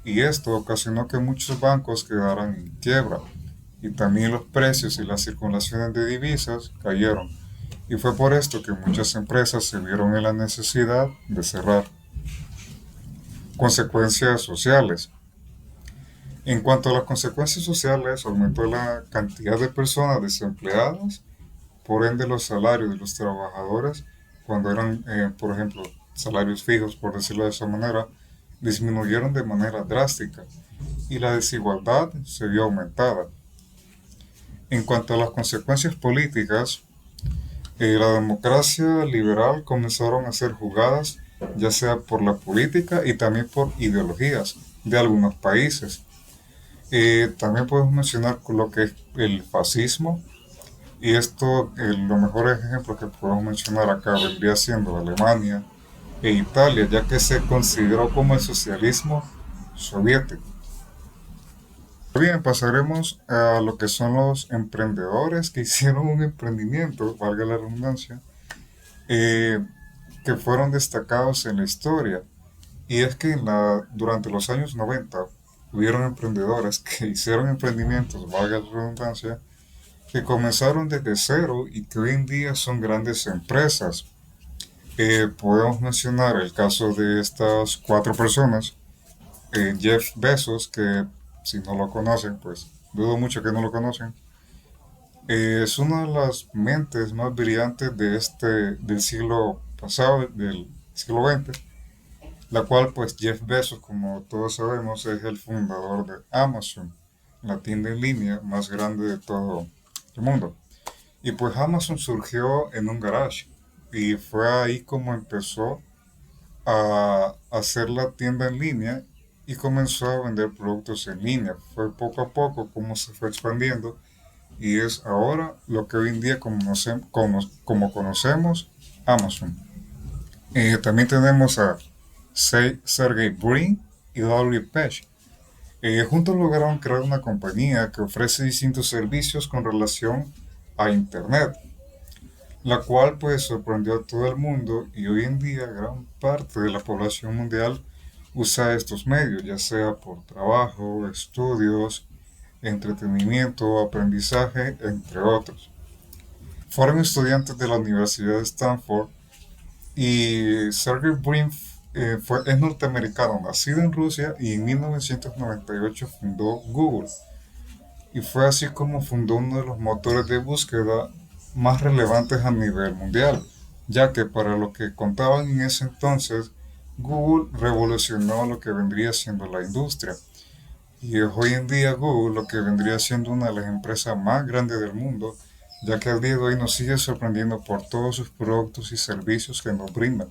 y esto ocasionó que muchos bancos quedaran en quiebra, y también los precios y las circulaciones de divisas cayeron, y fue por esto que muchas empresas se vieron en la necesidad de cerrar. Consecuencias sociales. En cuanto a las consecuencias sociales, aumentó la cantidad de personas desempleadas, por ende los salarios de los trabajadores, cuando eran, por ejemplo, salarios fijos, por decirlo de esa manera, disminuyeron de manera drástica y la desigualdad se vio aumentada. En cuanto a las consecuencias políticas, la democracia liberal comenzaron a ser jugadas ya sea por la política y también por ideologías de algunos países. También podemos mencionar lo que es el fascismo, y esto, los mejores ejemplos que podemos mencionar acá vendría siendo Alemania e Italia, ya que se consideró como el socialismo soviético. Bien, pasaremos a lo que son los emprendedores que hicieron un emprendimiento, valga la redundancia, eh, que fueron destacados en la historia. Y es que durante los años 90 hubieron emprendedores que hicieron emprendimientos, valga la redundancia, que comenzaron desde cero y que hoy en día son grandes empresas. Podemos mencionar el caso de estas cuatro personas. Jeff Bezos, que si no lo conocen, pues dudo mucho que no lo conocen, es una de las mentes más brillantes del siglo pasado, del siglo XX, la cual pues Jeff Bezos, como todos sabemos, es el fundador de Amazon, la tienda en línea más grande de todo el mundo. Y pues Amazon surgió en un garage y fue ahí como empezó a hacer la tienda en línea y comenzó a vender productos en línea. Fue poco a poco como se fue expandiendo y es ahora lo que hoy en día como conocemos Amazon. También tenemos a Sergey Brin y Larry Page. Juntos lograron crear una compañía que ofrece distintos servicios con relación a Internet, la cual pues sorprendió a todo el mundo y hoy en día gran parte de la población mundial usa estos medios, ya sea por trabajo, estudios, entretenimiento, aprendizaje, entre otros. Fueron estudiantes de la Universidad de Stanford y Sergey Brin es norteamericano, nacido en Rusia y en 1998 fundó Google. Y fue así como fundó uno de los motores de búsqueda más relevantes a nivel mundial, ya que para lo que contaban en ese entonces, Google revolucionó lo que vendría siendo la industria. Y es hoy en día Google lo que vendría siendo una de las empresas más grandes del mundo, ya que al día de hoy nos sigue sorprendiendo por todos sus productos y servicios que nos brindan.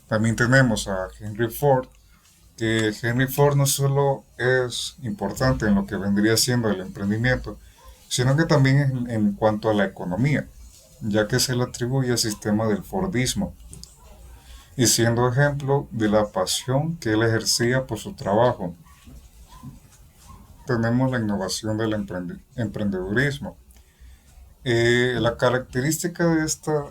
También tenemos a Henry Ford, que Henry Ford no solo es importante en lo que vendría siendo el emprendimiento, sino que también en cuanto a la economía, ya que se le atribuye al sistema del Fordismo, y siendo ejemplo de la pasión que él ejercía por su trabajo. Tenemos la innovación del emprendedurismo. La característica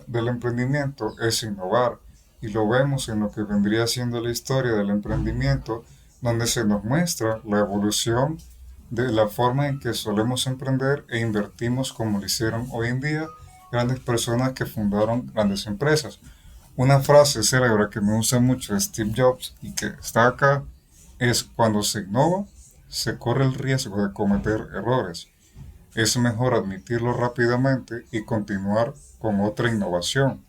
del emprendimiento es innovar y lo vemos en lo que vendría siendo la historia del emprendimiento, donde se nos muestra la evolución de la forma en que solemos emprender e invertimos como lo hicieron hoy en día grandes personas que fundaron grandes empresas. Una frase célebre que me gusta mucho de Steve Jobs y que está acá es: cuando se innova, se corre el riesgo de cometer errores. Es mejor admitirlo rápidamente y continuar con otra innovación.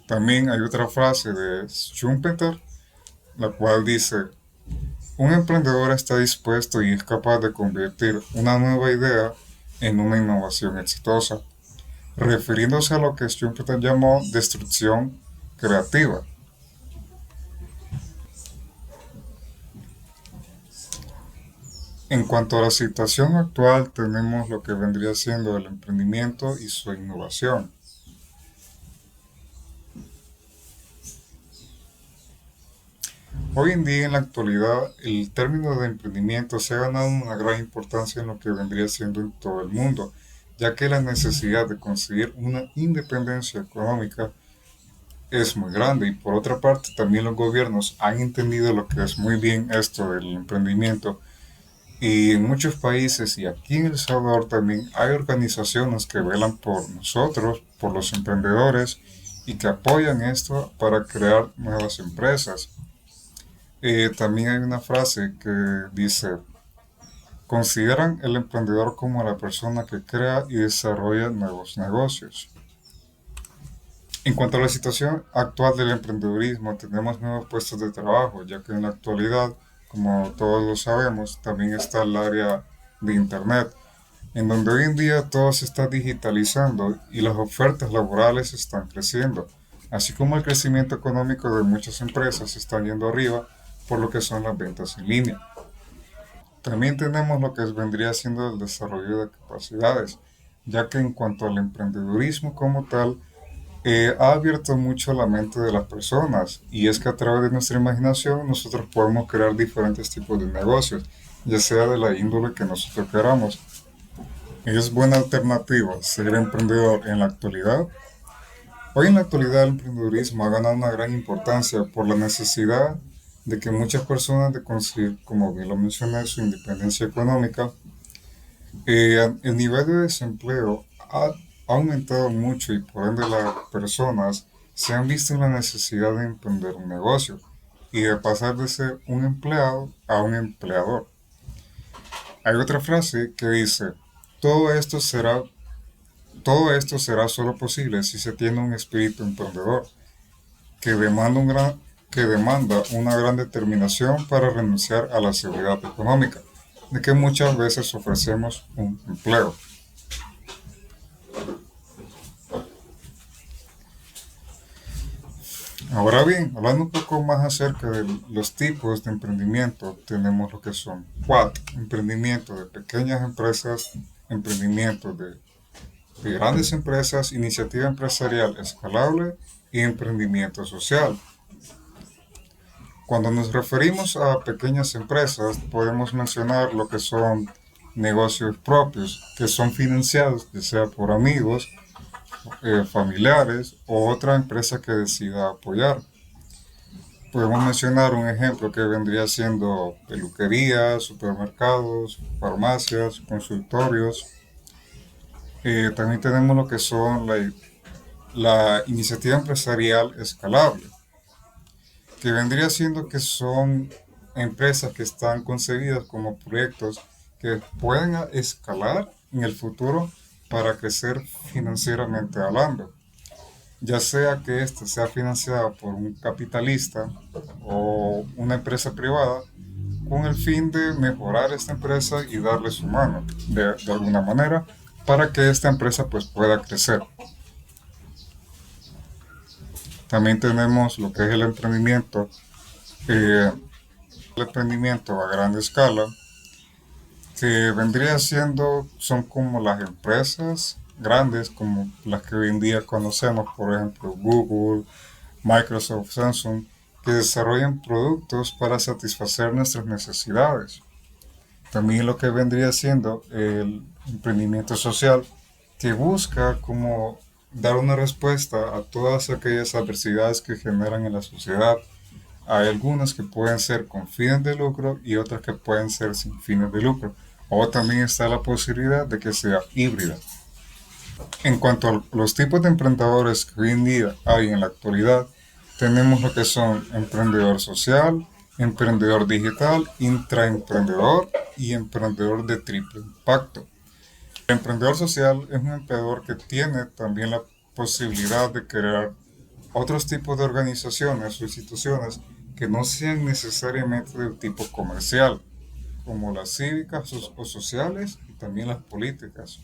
También hay otra frase de Schumpeter, la cual dice: un emprendedor está dispuesto y es capaz de convertir una nueva idea en una innovación exitosa, refiriéndose a lo que Schumpeter llamó destrucción creativa. En cuanto a la situación actual, tenemos lo que vendría siendo el emprendimiento y su innovación. Hoy en día, en la actualidad, el término de emprendimiento se ha ganado una gran importancia en lo que vendría siendo en todo el mundo, ya que la necesidad de conseguir una independencia económica es muy grande y por otra parte también los gobiernos han entendido lo que es muy bien esto del emprendimiento. Y en muchos países y aquí en El Salvador también hay organizaciones que velan por nosotros, por los emprendedores y que apoyan esto para crear nuevas empresas. También hay una frase que dice: consideran el emprendedor como la persona que crea y desarrolla nuevos negocios. En cuanto a la situación actual del emprendedurismo, tenemos nuevos puestos de trabajo, ya que en la actualidad, como todos lo sabemos, también está el área de Internet, en donde hoy en día todo se está digitalizando y las ofertas laborales están creciendo, así como el crecimiento económico de muchas empresas está yendo arriba por lo que son las ventas en línea. También tenemos lo que vendría siendo el desarrollo de capacidades, ya que en cuanto al emprendedurismo como tal, ha abierto mucho la mente de las personas y es que a través de nuestra imaginación nosotros podemos crear diferentes tipos de negocios, ya sea de la índole que nosotros queramos. ¿Es buena alternativa ser emprendedor en la actualidad? Hoy en la actualidad el emprendedurismo ha ganado una gran importancia por la necesidad de que muchas personas de conseguir, como bien lo mencioné, su independencia económica. El nivel de desempleo ha aumentado mucho y por ende las personas se han visto en la necesidad de emprender un negocio y de pasar de ser un empleado a un empleador. Hay otra frase que dice, todo esto será, todo esto será solo posible si se tiene un espíritu emprendedor que demanda, que demanda una gran determinación para renunciar a la seguridad económica, de que muchas veces ofrecemos un empleo. Ahora bien, hablando un poco más acerca de los tipos de emprendimiento, tenemos lo que son cuatro: emprendimiento de pequeñas empresas, emprendimiento de grandes empresas, iniciativa empresarial escalable y emprendimiento social. Cuando nos referimos a pequeñas empresas, podemos mencionar lo que son negocios propios, que son financiados ya sea por amigos, familiares o otra empresa que decida apoyar. Podemos mencionar un ejemplo que vendría siendo peluquerías, supermercados, farmacias, consultorios. También tenemos lo que son la iniciativa empresarial escalable, que vendría siendo que son empresas que están concebidas como proyectos que pueden escalar en el futuro para crecer financieramente hablando, ya sea que ésta sea financiada por un capitalista o una empresa privada, con el fin de mejorar esta empresa y darle su mano de alguna manera para que esta empresa pues pueda crecer. También tenemos lo que es el emprendimiento a gran escala, que vendría siendo, son como las empresas grandes, como las que hoy en día conocemos, por ejemplo, Google, Microsoft, Samsung, que desarrollan productos para satisfacer nuestras necesidades. También lo que vendría siendo el emprendimiento social, que busca como dar una respuesta a todas aquellas adversidades que generan en la sociedad. Hay algunas que pueden ser con fines de lucro y otras que pueden ser sin fines de lucro. O también está la posibilidad de que sea híbrida. En cuanto a los tipos de emprendedores que hoy en día hay en la actualidad, tenemos lo que son emprendedor social, emprendedor digital, intraemprendedor y emprendedor de triple impacto. El emprendedor social es un emprendedor que tiene también la posibilidad de crear otros tipos de organizaciones o instituciones que no sean necesariamente del tipo comercial, como las cívicas o sociales y también las políticas.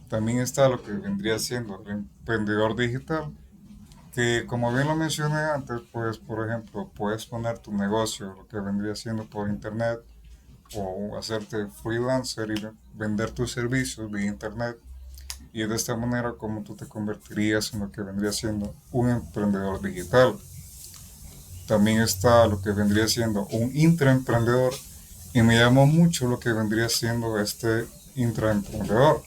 También está lo que vendría siendo el emprendedor digital, que como bien lo mencioné antes, pues por ejemplo, puedes poner tu negocio, lo que vendría siendo por internet, o hacerte freelancer y vender tus servicios vía internet. Y es de esta manera como tú te convertirías en lo que vendría siendo un emprendedor digital. También está lo que vendría siendo un intraemprendedor, y me llamó mucho lo que vendría siendo este intraemprendedor,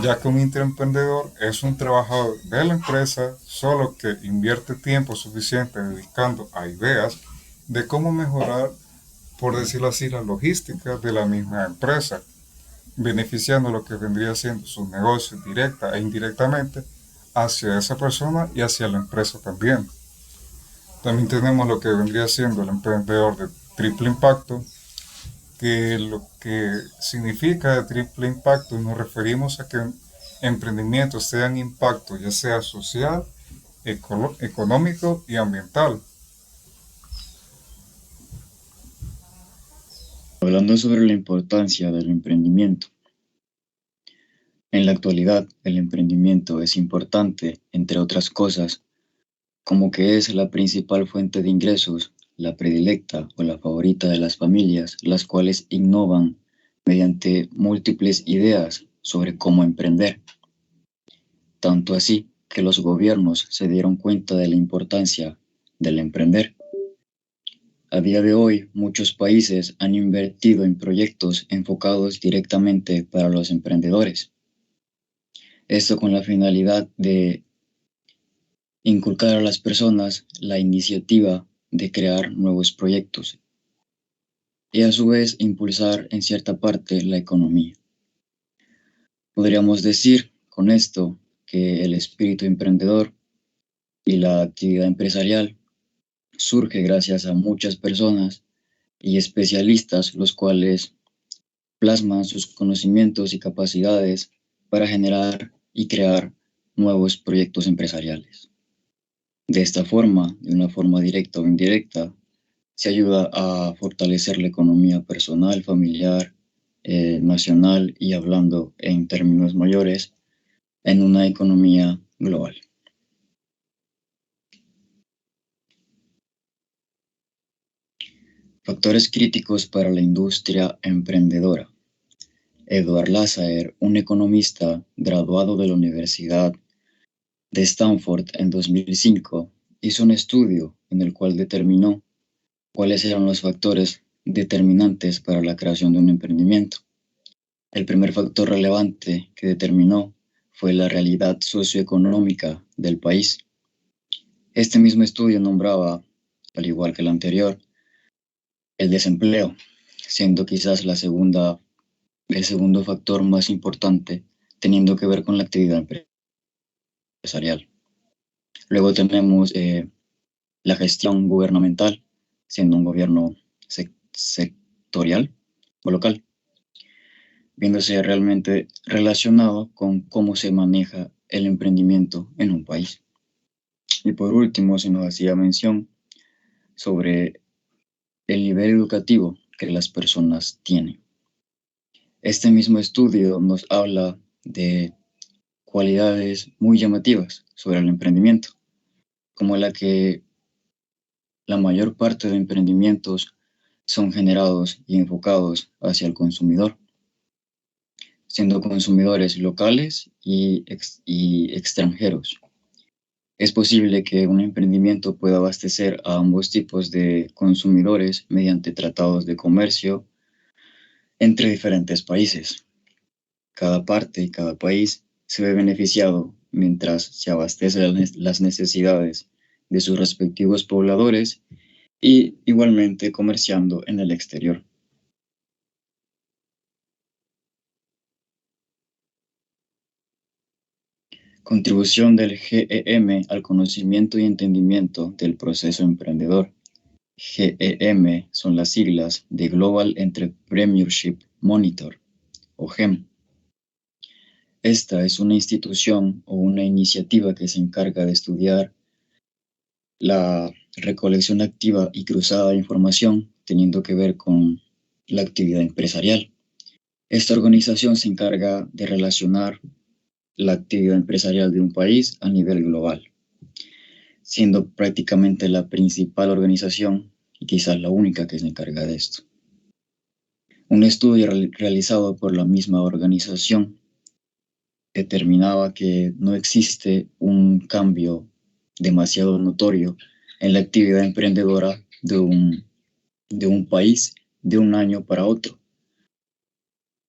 ya que un intraemprendedor es un trabajador de la empresa, solo que invierte tiempo suficiente dedicando a ideas de cómo mejorar, por decirlo así, la logística de la misma empresa, beneficiando lo que vendría siendo sus negocios directa e indirectamente hacia esa persona y hacia la empresa también. También tenemos lo que vendría siendo el emprendedor de triple impacto, que lo que significa de triple impacto nos referimos a que emprendimientos tengan impacto ya sea social, económico y ambiental. Hablando sobre la importancia del emprendimiento. En la actualidad, el emprendimiento es importante, entre otras cosas, como que es la principal fuente de ingresos, la predilecta o la favorita de las familias, las cuales innovan mediante múltiples ideas sobre cómo emprender. Tanto así que los gobiernos se dieron cuenta de la importancia del emprender. A día de hoy, muchos países han invertido en proyectos enfocados directamente para los emprendedores. Esto con la finalidad de inculcar a las personas la iniciativa de crear nuevos proyectos y a su vez impulsar en cierta parte la economía. Podríamos decir con esto que el espíritu emprendedor y la actividad empresarial surge gracias a muchas personas y especialistas, los cuales plasman sus conocimientos y capacidades para generar y crear nuevos proyectos empresariales. De esta forma, de una forma directa o indirecta, se ayuda a fortalecer la economía personal, familiar, nacional y hablando en términos mayores, en una economía global. Factores críticos para la industria emprendedora. Edward Lassaer, un economista graduado de la Universidad de Stanford en 2005, hizo un estudio en el cual determinó cuáles eran los factores determinantes para la creación de un emprendimiento. El primer factor relevante que determinó fue la realidad socioeconómica del país. Este mismo estudio nombraba, al igual que el anterior, el desempleo, siendo quizás el segundo factor más importante, teniendo que ver con la actividad empresarial. Luego tenemos la gestión gubernamental, siendo un gobierno sectorial o local, viéndose realmente relacionado con cómo se maneja el emprendimiento en un país. Y por último, se nos hacía mención sobre el nivel educativo que las personas tienen. Este mismo estudio nos habla de cualidades muy llamativas sobre el emprendimiento, como la que la mayor parte de emprendimientos son generados y enfocados hacia el consumidor, siendo consumidores locales y extranjeros. Es posible que un emprendimiento pueda abastecer a ambos tipos de consumidores mediante tratados de comercio entre diferentes países. Cada parte y cada país se ve beneficiado mientras se abastece las necesidades de sus respectivos pobladores y igualmente comerciando en el exterior. Contribución del GEM al conocimiento y entendimiento del proceso emprendedor. GEM son las siglas de Global Entrepreneurship Monitor, o GEM. Esta es una institución o una iniciativa que se encarga de estudiar la recolección activa y cruzada de información teniendo que ver con la actividad empresarial. Esta organización se encarga de relacionar la actividad empresarial de un país a nivel global, siendo prácticamente la principal organización y quizás la única que se encarga de esto. Un estudio realizado por la misma organización determinaba que no existe un cambio demasiado notorio en la actividad emprendedora de un país de un año para otro.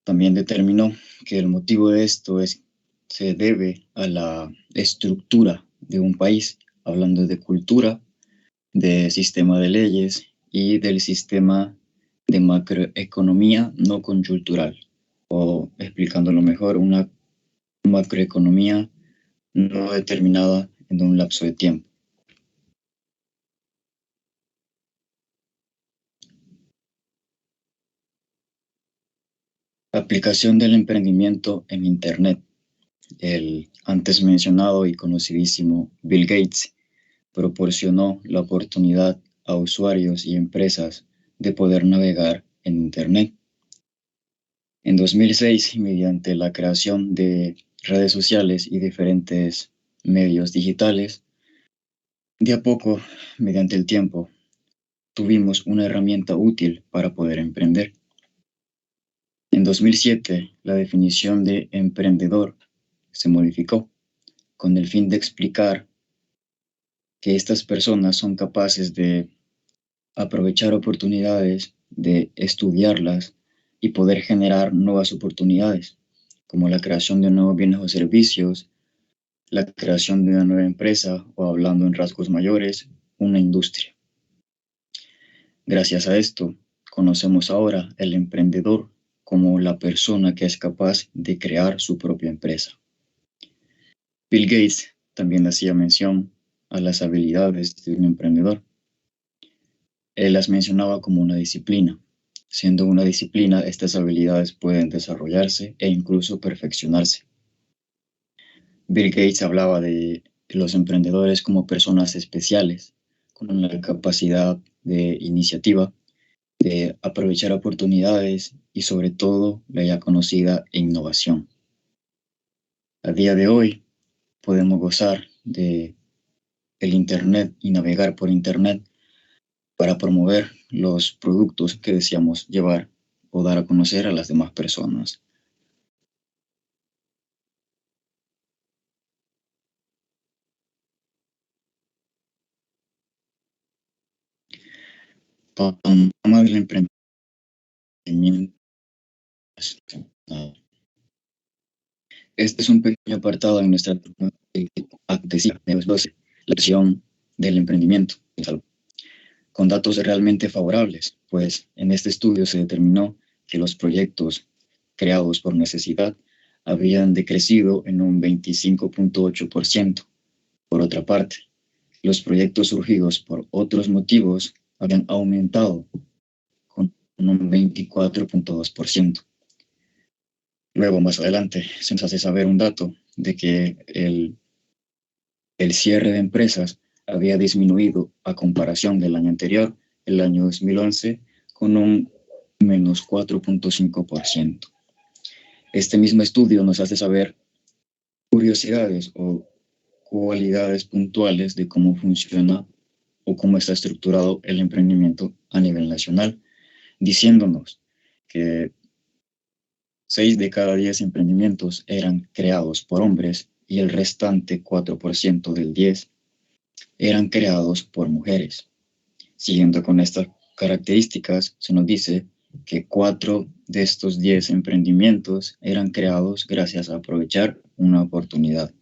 También determinó que el motivo de esto se debe a la estructura de un país, hablando de cultura, de sistema de leyes y del sistema de macroeconomía no coyuntural, o explicándolo mejor, una macroeconomía no determinada en un lapso de tiempo. Aplicación del emprendimiento en Internet. El antes mencionado y conocidísimo Bill Gates proporcionó la oportunidad a usuarios y empresas de poder navegar en Internet. En 2006, mediante la creación de redes sociales y diferentes medios digitales, de a poco, mediante el tiempo, tuvimos una herramienta útil para poder emprender. En 2007, la definición de emprendedor se modificó, con el fin de explicar que estas personas son capaces de aprovechar oportunidades, de estudiarlas y poder generar nuevas oportunidades, como la creación de nuevos bienes o servicios, la creación de una nueva empresa o, hablando en rasgos mayores, una industria. Gracias a esto, conocemos ahora el emprendedor como la persona que es capaz de crear su propia empresa. Bill Gates también hacía mención a las habilidades de un emprendedor. Él las mencionaba como una disciplina. Siendo una disciplina, estas habilidades pueden desarrollarse e incluso perfeccionarse. Bill Gates hablaba de los emprendedores como personas especiales, con la capacidad de iniciativa, de aprovechar oportunidades y sobre todo la ya conocida innovación. A día de hoy podemos gozar de el Internet y navegar por Internet para promover los productos que deseamos llevar o dar a conocer a las demás personas. Panorama del emprendimiento. Este es un pequeño apartado en nuestra adhesiva de 12, la acción del emprendimiento, con datos realmente favorables, pues en este estudio se determinó que los proyectos creados por necesidad habían decrecido en un 25.8%. Por otra parte, los proyectos surgidos por otros motivos habían aumentado con un 24.2%. Luego, más adelante, se nos hace saber un dato de que el cierre de empresas había disminuido a comparación del año anterior, el año 2011, con un menos 4.5%. Este mismo estudio nos hace saber curiosidades o cualidades puntuales de cómo funciona o cómo está estructurado el emprendimiento a nivel nacional, diciéndonos que 6 de cada 10 emprendimientos eran creados por hombres y el restante 4% del 10 eran creados por mujeres. Siguiendo con estas características, se nos dice que 4 de estos 10 emprendimientos eran creados gracias a aprovechar una oportunidad.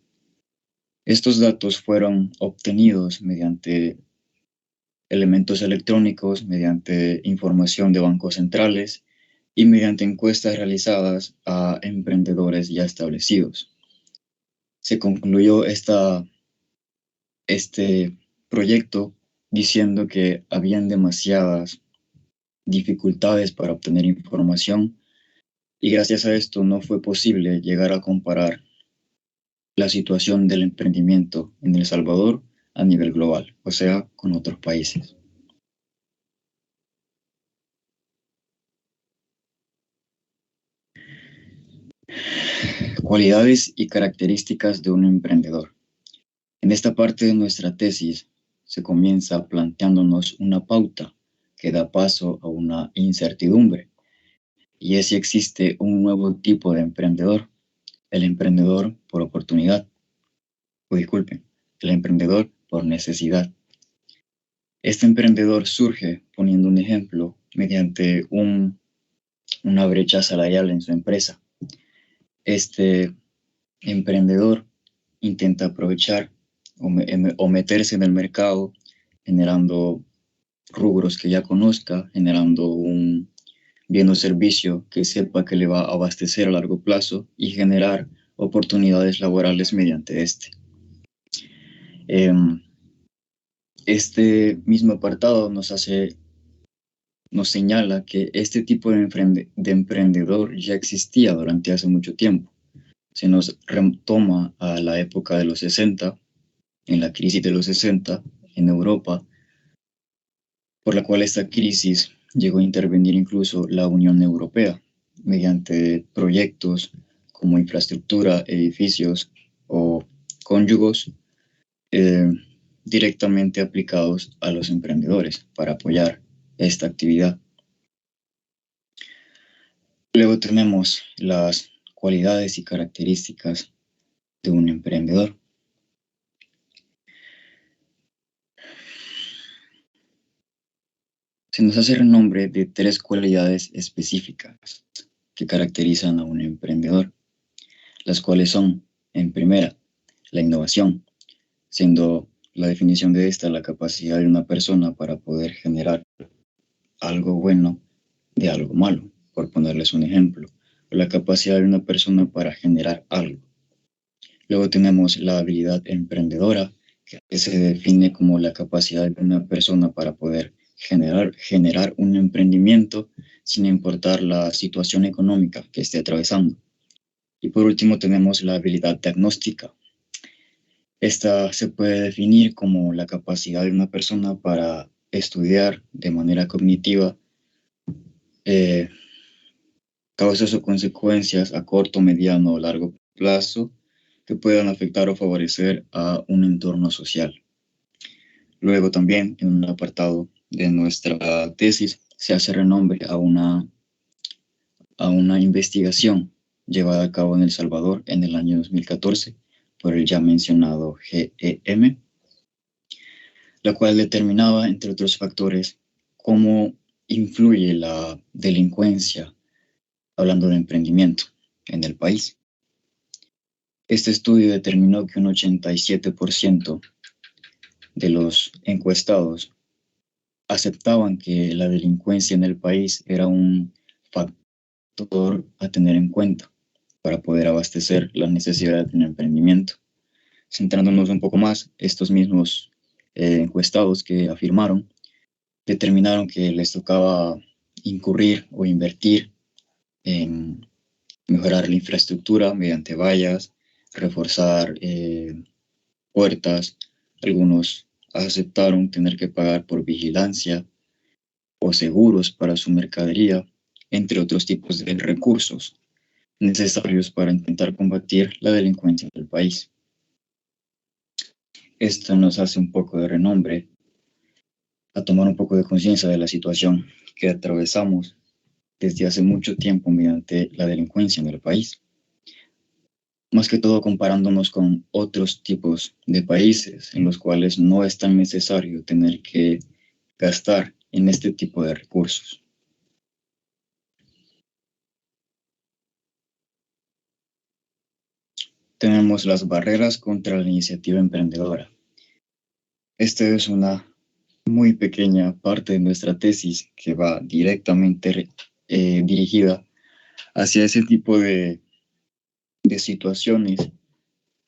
Estos datos fueron obtenidos mediante elementos electrónicos, mediante información de bancos centrales y mediante encuestas realizadas a emprendedores ya establecidos. Se concluyó este proyecto diciendo que habían demasiadas dificultades para obtener información y gracias a esto no fue posible llegar a comparar la situación del emprendimiento en El Salvador a nivel global, o sea, con otros países. Cualidades y características de un emprendedor. En esta parte de nuestra tesis se comienza planteándonos una pauta que da paso a una incertidumbre, y es si existe un nuevo tipo de emprendedor, el emprendedor por oportunidad, el emprendedor por necesidad. Este emprendedor surge, poniendo un ejemplo, mediante una brecha salarial en su empresa. Este emprendedor intenta aprovechar o meterse en el mercado generando rubros que ya conozca, generando un bien o servicio que sepa que le va a abastecer a largo plazo y generar oportunidades laborales mediante este. Este mismo apartado nos señala que este tipo de emprendedor ya existía durante hace mucho tiempo. Se nos retoma a la época de los 60, en la crisis de los 60 en Europa, por la cual esta crisis llegó a intervenir incluso la Unión Europea mediante proyectos como infraestructura, edificios o cónyugos directamente aplicados a los emprendedores para apoyar esta actividad. Luego tenemos las cualidades y características de un emprendedor. Se nos hace renombre de 3 cualidades específicas que caracterizan a un emprendedor, las cuales son, en primera, la innovación, siendo la definición de esta la capacidad de una persona para poder generar algo bueno de algo malo, por ponerles un ejemplo, la capacidad de una persona para generar algo. Luego tenemos la habilidad emprendedora, que se define como la capacidad de una persona para poder generar un emprendimiento sin importar la situación económica que esté atravesando. Y por último tenemos la habilidad diagnóstica. Esta se puede definir como la capacidad de una persona para estudiar de manera cognitiva causas o consecuencias a corto, mediano o largo plazo que puedan afectar o favorecer a un entorno social. Luego también, en un apartado de nuestra tesis, se hace renombre a una investigación llevada a cabo en El Salvador en el año 2014 por el ya mencionado GEM, la cual determinaba, entre otros factores, cómo influye la delincuencia, hablando de emprendimiento, en el país. Este estudio determinó que un 87% de los encuestados aceptaban que la delincuencia en el país era un factor a tener en cuenta para poder abastecer las necesidades de un emprendimiento. Centrándonos un poco más, estos mismos encuestados que afirmaron determinaron que les tocaba incurrir o invertir en mejorar la infraestructura mediante vallas, reforzar puertas. Algunos aceptaron tener que pagar por vigilancia o seguros para su mercadería, entre otros tipos de recursos necesarios para intentar combatir la delincuencia del país. Esto nos hace un poco de renombre a tomar un poco de conciencia de la situación que atravesamos desde hace mucho tiempo mediante la delincuencia en el país. Más que todo comparándonos con otros tipos de países en los cuales no es tan necesario tener que gastar en este tipo de recursos. Tenemos las barreras contra la iniciativa emprendedora. Esta es una muy pequeña parte de nuestra tesis que va directamente dirigida hacia ese tipo de situaciones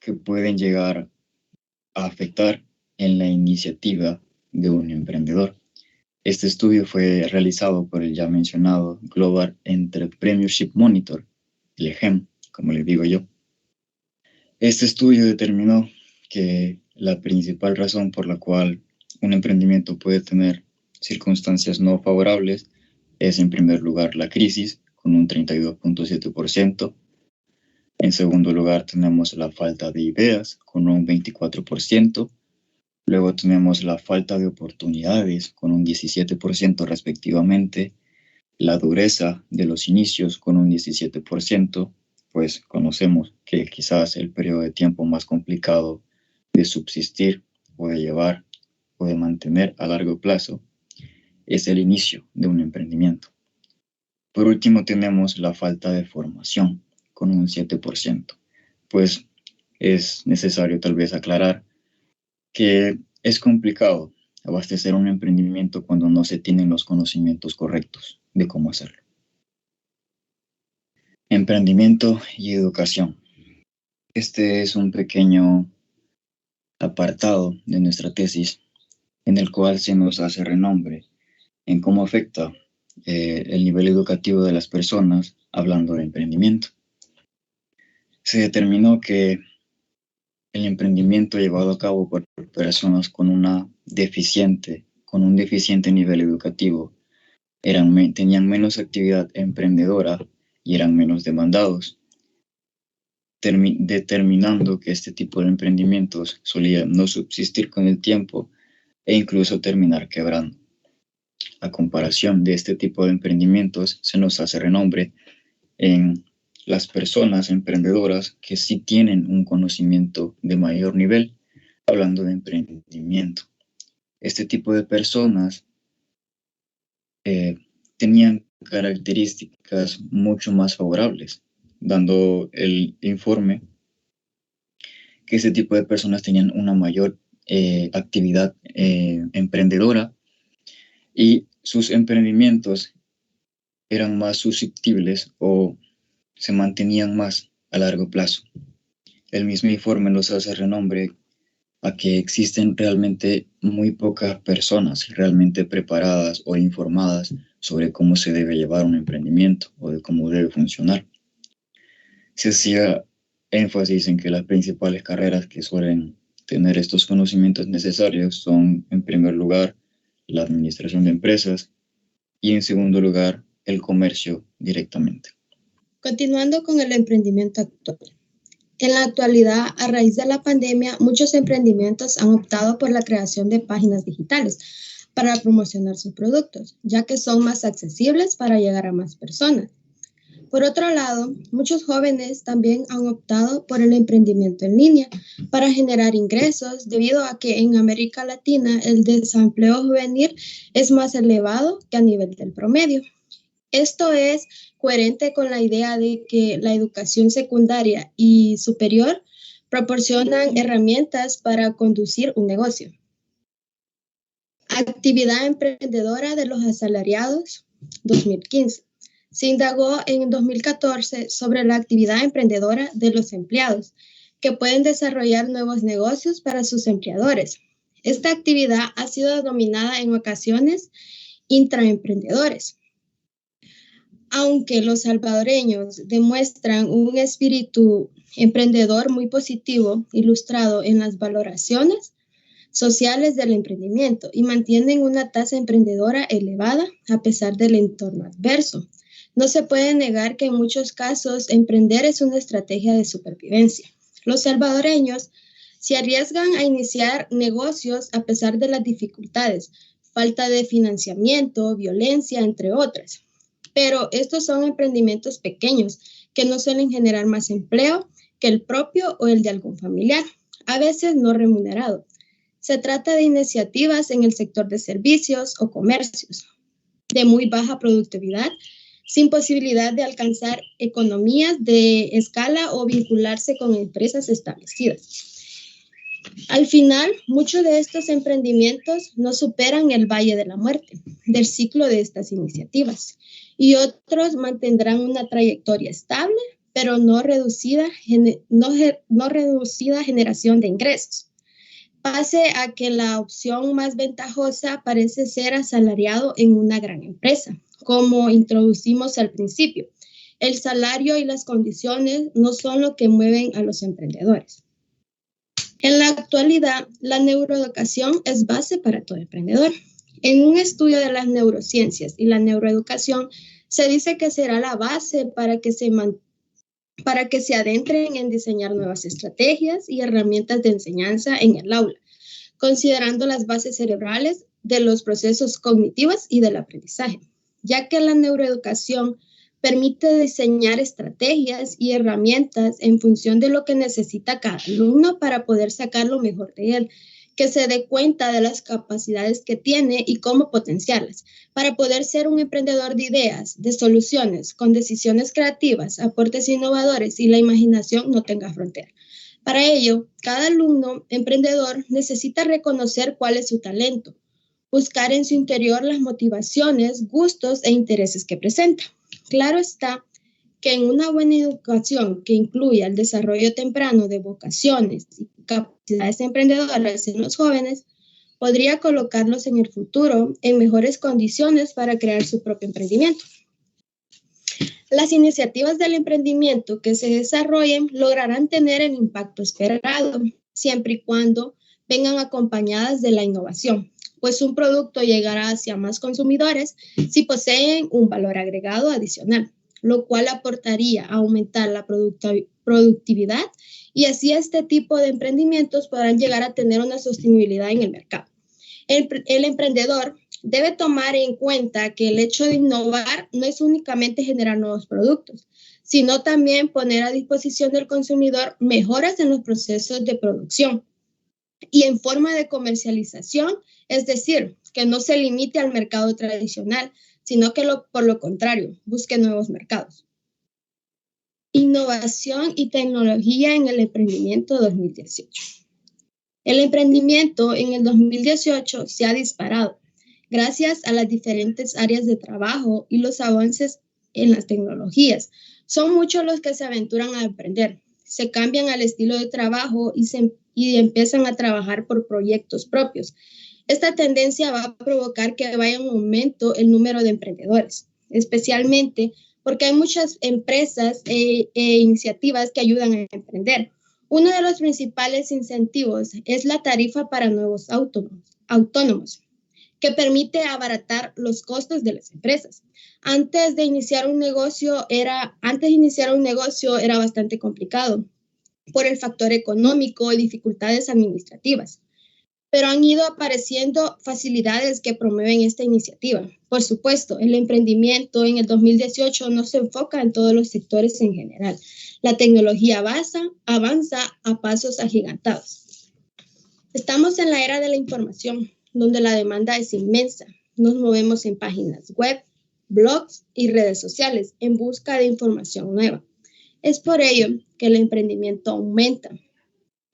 que pueden llegar a afectar en la iniciativa de un emprendedor. Este estudio fue realizado por el ya mencionado Global Entrepreneurship Monitor, el GEM, como le digo yo. Este estudio determinó que la principal razón por la cual un emprendimiento puede tener circunstancias no favorables es, en primer lugar, la crisis, con un 32.7%. En segundo lugar, tenemos la falta de ideas, con un 24%. Luego tenemos la falta de oportunidades, con un 17% respectivamente. La dureza de los inicios, con un 17%, pues conocemos que quizás el periodo de tiempo más complicado de subsistir o de llevar o de mantener a largo plazo es el inicio de un emprendimiento. Por último, tenemos la falta de formación, con un 7%. Pues es necesario tal vez aclarar que es complicado abastecer un emprendimiento cuando no se tienen los conocimientos correctos de cómo hacerlo. Emprendimiento y educación. Este es un pequeño apartado de nuestra tesis en el cual se nos hace renombre en cómo afecta el nivel educativo de las personas hablando de emprendimiento. Se determinó que el emprendimiento llevado a cabo por personas con un deficiente nivel educativo tenían menos actividad emprendedora y eran menos demandados, determinando que este tipo de emprendimientos solían no subsistir con el tiempo e incluso terminar quebrando. A comparación de este tipo de emprendimientos, se nos hace renombre en las personas emprendedoras que sí tienen un conocimiento de mayor nivel, hablando de emprendimiento. Este tipo de personas tenían características mucho más favorables, dando el informe que ese tipo de personas tenían una mayor actividad emprendedora y sus emprendimientos eran más susceptibles o se mantenían más a largo plazo. El mismo informe nos hace renombre a que existen realmente muy pocas personas realmente preparadas o informadas sobre cómo se debe llevar un emprendimiento o de cómo debe funcionar. Se hacía énfasis en que las principales carreras que suelen tener estos conocimientos necesarios son, en primer lugar, la administración de empresas y, en segundo lugar, el comercio directamente. Continuando con el emprendimiento actual. En la actualidad, a raíz de la pandemia, muchos emprendimientos han optado por la creación de páginas digitales para promocionar sus productos, ya que son más accesibles para llegar a más personas. Por otro lado, muchos jóvenes también han optado por el emprendimiento en línea para generar ingresos, debido a que en América Latina el desempleo juvenil es más elevado que a nivel del promedio. Esto es coherente con la idea de que la educación secundaria y superior proporcionan herramientas para conducir un negocio. Actividad emprendedora de los asalariados, 2015. Se indagó en 2014 sobre la actividad emprendedora de los empleados, que pueden desarrollar nuevos negocios para sus empleadores. Esta actividad ha sido denominada en ocasiones intraemprendedores. Aunque los salvadoreños demuestran un espíritu emprendedor muy positivo, ilustrado en las valoraciones sociales del emprendimiento, y mantienen una tasa emprendedora elevada a pesar del entorno adverso, no se puede negar que en muchos casos emprender es una estrategia de supervivencia. Los salvadoreños se arriesgan a iniciar negocios a pesar de las dificultades, falta de financiamiento, violencia, entre otras. Pero estos son emprendimientos pequeños que no suelen generar más empleo que el propio o el de algún familiar, a veces no remunerado. Se trata de iniciativas en el sector de servicios o comercios, de muy baja productividad, sin posibilidad de alcanzar economías de escala o vincularse con empresas establecidas. Al final, muchos de estos emprendimientos no superan el valle de la muerte del ciclo de estas iniciativas, y otros mantendrán una trayectoria estable, pero no reducida generación de ingresos. Pase a que la opción más ventajosa parece ser asalariado en una gran empresa, como introducimos al principio. El salario y las condiciones no son lo que mueven a los emprendedores. En la actualidad, la neuroeducación es base para todo emprendedor. En un estudio de las neurociencias y la neuroeducación, se dice que será la base para que se adentren en diseñar nuevas estrategias y herramientas de enseñanza en el aula, considerando las bases cerebrales de los procesos cognitivos y del aprendizaje, ya que la neuroeducación permite diseñar estrategias y herramientas en función de lo que necesita cada alumno para poder sacar lo mejor de él, que se dé cuenta de las capacidades que tiene y cómo potenciarlas, para poder ser un emprendedor de ideas, de soluciones, con decisiones creativas, aportes innovadores y la imaginación no tenga frontera. Para ello, cada alumno emprendedor necesita reconocer cuál es su talento, buscar en su interior las motivaciones, gustos e intereses que presenta. Claro está que en una buena educación que incluya el desarrollo temprano de vocaciones y capacidades emprendedoras en los jóvenes, podría colocarlos en el futuro en mejores condiciones para crear su propio emprendimiento. Las iniciativas del emprendimiento que se desarrollen lograrán tener el impacto esperado, siempre y cuando vengan acompañadas de la innovación, pues un producto llegará hacia más consumidores si poseen un valor agregado adicional, lo cual aportaría a aumentar la productividad, y así este tipo de emprendimientos podrán llegar a tener una sostenibilidad en el mercado. El emprendedor debe tomar en cuenta que el hecho de innovar no es únicamente generar nuevos productos, sino también poner a disposición del consumidor mejoras en los procesos de producción y en forma de comercialización, es decir, que no se limite al mercado tradicional, sino que por lo contrario, busque nuevos mercados. Innovación y tecnología en el emprendimiento 2018. El emprendimiento en el 2018 se ha disparado gracias a las diferentes áreas de trabajo y los avances en las tecnologías. Son muchos los que se aventuran a emprender, se cambian al estilo de trabajo y empiezan a trabajar por proyectos propios. Esta tendencia va a provocar que vaya en aumento el número de emprendedores, especialmente porque hay muchas empresas e iniciativas que ayudan a emprender. Uno de los principales incentivos es la tarifa para nuevos autónomos, que permite abaratar los costos de las empresas. Antes de iniciar un negocio era bastante complicado por el factor económico y dificultades administrativas, pero han ido apareciendo facilidades que promueven esta iniciativa. Por supuesto, el emprendimiento en el 2018 no se enfoca en todos los sectores en general. La tecnología avanza a pasos agigantados. Estamos en la era de la información, donde la demanda es inmensa. Nos movemos en páginas web, blogs y redes sociales en busca de información nueva. Es por ello que el emprendimiento aumenta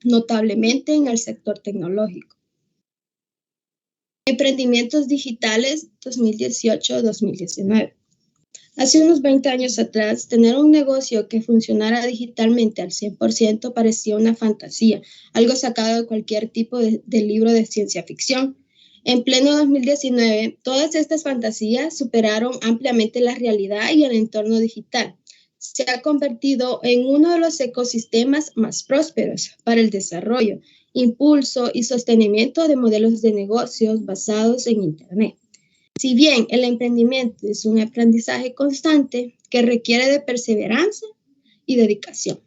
notablemente en el sector tecnológico. Emprendimientos digitales 2018-2019. Hace unos 20 años atrás, tener un negocio que funcionara digitalmente al 100% parecía una fantasía, algo sacado de cualquier tipo de libro de ciencia ficción. En pleno 2019, todas estas fantasías superaron ampliamente la realidad y el entorno digital. Se ha convertido en uno de los ecosistemas más prósperos para el desarrollo, impulso y sostenimiento de modelos de negocios basados en Internet. Si bien el emprendimiento es un aprendizaje constante que requiere de perseverancia y dedicación.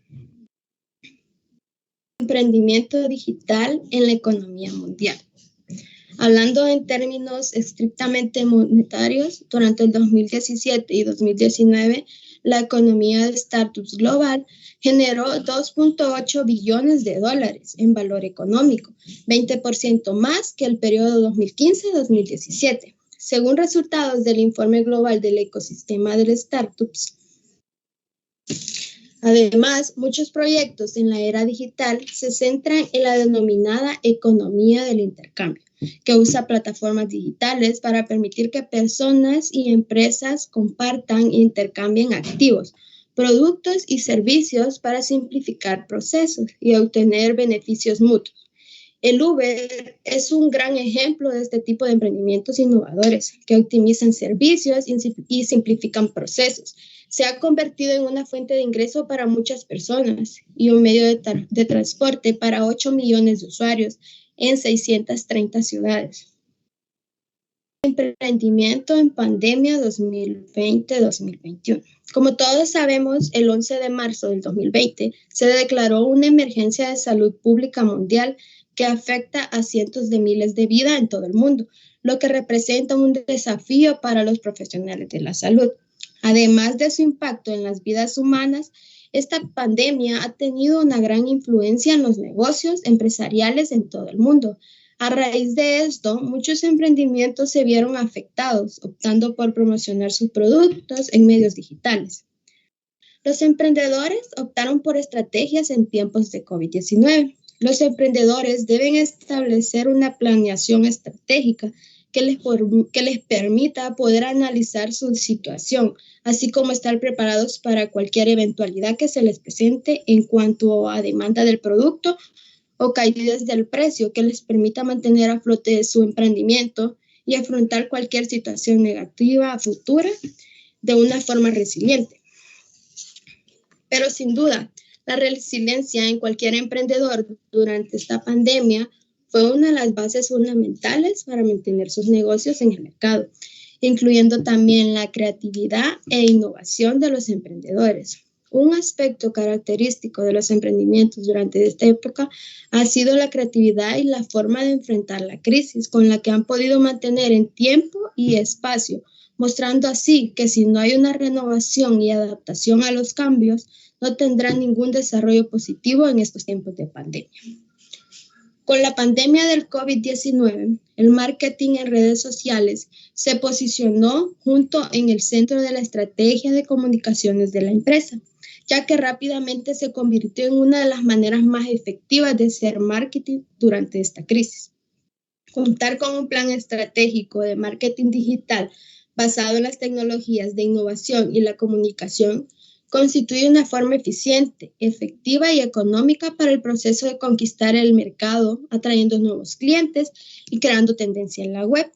Emprendimiento digital en la economía mundial. Hablando en términos estrictamente monetarios, durante el 2017 y 2019, la economía de startups global generó 2.8 billones de dólares en valor económico, 20% más que el periodo 2015-2017. Según resultados del informe global del ecosistema de startups. Además, muchos proyectos en la era digital se centran en la denominada economía del intercambio, que usa plataformas digitales para permitir que personas y empresas compartan e intercambien activos, productos y servicios para simplificar procesos y obtener beneficios mutuos. El Uber es un gran ejemplo de este tipo de emprendimientos innovadores que optimizan servicios y simplifican procesos. Se ha convertido en una fuente de ingreso para muchas personas y un medio de transporte para 8 millones de usuarios en 630 ciudades. Emprendimiento en pandemia 2020-2021. Como todos sabemos, el 11 de marzo del 2020 se declaró una emergencia de salud pública mundial que afecta a cientos de miles de vidas en todo el mundo, lo que representa un desafío para los profesionales de la salud. Además de su impacto en las vidas humanas, esta pandemia ha tenido una gran influencia en los negocios empresariales en todo el mundo. A raíz de esto, muchos emprendimientos se vieron afectados, optando por promocionar sus productos en medios digitales. Los emprendedores optaron por estrategias en tiempos de COVID-19. Los emprendedores deben establecer una planeación estratégica que les permita poder analizar su situación, así como estar preparados para cualquier eventualidad que se les presente en cuanto a demanda del producto o caídas del precio que les permita mantener a flote su emprendimiento y afrontar cualquier situación negativa futura de una forma resiliente. Pero sin duda, la resiliencia en cualquier emprendedor durante esta pandemia fue una de las bases fundamentales para mantener sus negocios en el mercado, incluyendo también la creatividad e innovación de los emprendedores. Un aspecto característico de los emprendimientos durante esta época ha sido la creatividad y la forma de enfrentar la crisis con la que han podido mantener en tiempo y espacio, mostrando así que si no hay una renovación y adaptación a los cambios, no tendrán ningún desarrollo positivo en estos tiempos de pandemia. Con la pandemia del COVID-19, el marketing en redes sociales se posicionó junto en el centro de la estrategia de comunicaciones de la empresa, ya que rápidamente se convirtió en una de las maneras más efectivas de hacer marketing durante esta crisis. Contar con un plan estratégico de marketing digital basado en las tecnologías de innovación y la comunicación constituye una forma eficiente, efectiva y económica para el proceso de conquistar el mercado, atrayendo nuevos clientes y creando tendencia en la web.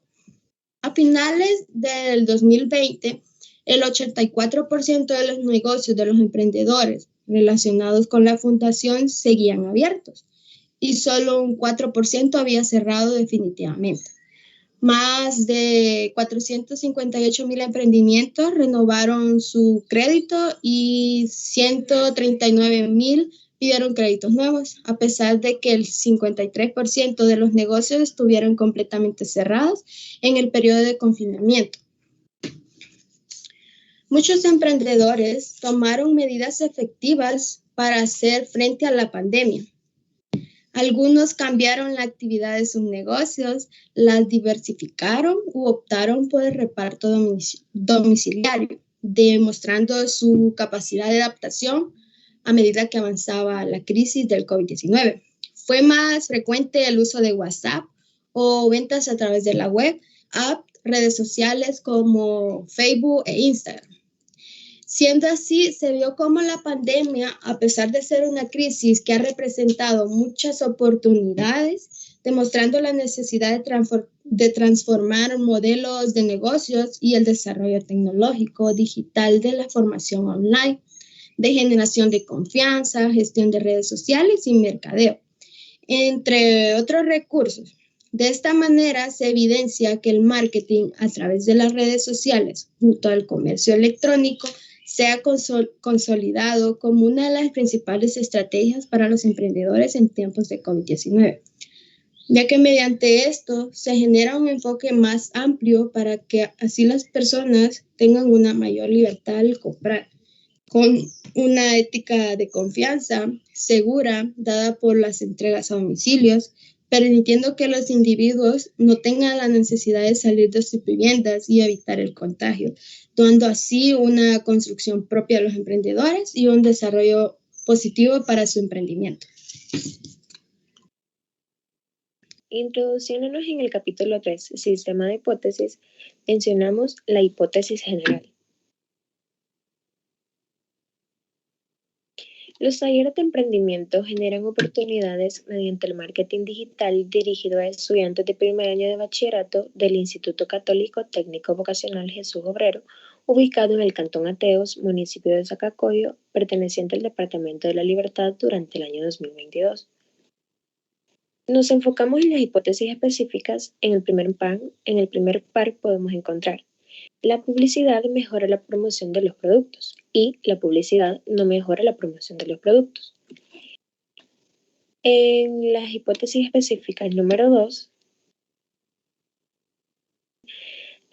A finales del 2020, el 84% de los negocios de los emprendedores relacionados con la fundación seguían abiertos y solo un 4% había cerrado definitivamente. Más de 458,000 emprendimientos renovaron su crédito y 139,000 pidieron créditos nuevos, a pesar de que el 53% de los negocios estuvieron completamente cerrados en el periodo de confinamiento. Muchos emprendedores tomaron medidas efectivas para hacer frente a la pandemia. Algunos cambiaron la actividad de sus negocios, las diversificaron u optaron por el reparto domiciliario, demostrando su capacidad de adaptación a medida que avanzaba la crisis del COVID-19. Fue más frecuente el uso de WhatsApp o ventas a través de la web, app, redes sociales como Facebook e Instagram. Siendo así, se vio cómo la pandemia, a pesar de ser una crisis que ha representado muchas oportunidades, demostrando la necesidad de transformar modelos de negocios y el desarrollo tecnológico digital de la formación online, de generación de confianza, gestión de redes sociales y mercadeo, entre otros recursos. De esta manera se evidencia que el marketing a través de las redes sociales junto al comercio electrónico se ha consolidado como una de las principales estrategias para los emprendedores en tiempos de COVID-19, ya que mediante esto se genera un enfoque más amplio para que así las personas tengan una mayor libertad al comprar, con una ética de confianza segura dada por las entregas a domicilios, permitiendo que los individuos no tengan la necesidad de salir de sus viviendas y evitar el contagio, dando así una construcción propia de los emprendedores y un desarrollo positivo para su emprendimiento. Introduciéndonos en el capítulo 3, Sistema de hipótesis, mencionamos la hipótesis general. Los talleres de emprendimiento generan oportunidades mediante el marketing digital dirigido a estudiantes de primer año de bachillerato del Instituto Católico Técnico Vocacional Jesús Obrero, ubicado en el Cantón Ateos, municipio de Zacacoyo, perteneciente al Departamento de la Libertad durante el año 2022. Nos enfocamos en las hipótesis específicas. En el primer par podemos encontrar: la publicidad mejora la promoción de los productos y la publicidad no mejora la promoción de los productos. En las hipótesis específicas número 2,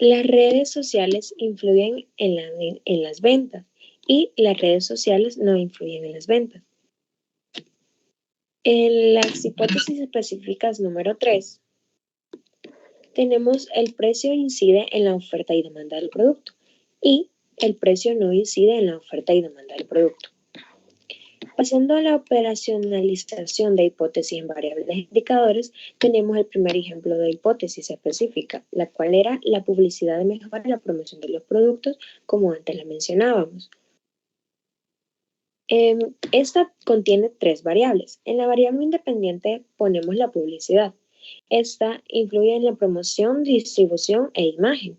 las redes sociales influyen en las ventas y las redes sociales no influyen en las ventas. En las hipótesis específicas número 3, tenemos el precio incide en la oferta y demanda del producto y el precio no incide en la oferta y demanda del producto. Pasando a la operacionalización de hipótesis en variables de indicadores, tenemos el primer ejemplo de hipótesis específica, la cual era la publicidad mejora la promoción de los productos, como antes la mencionábamos. Esta contiene 3 variables. En la variable independiente ponemos la publicidad. Esta influye en la promoción, distribución e imagen.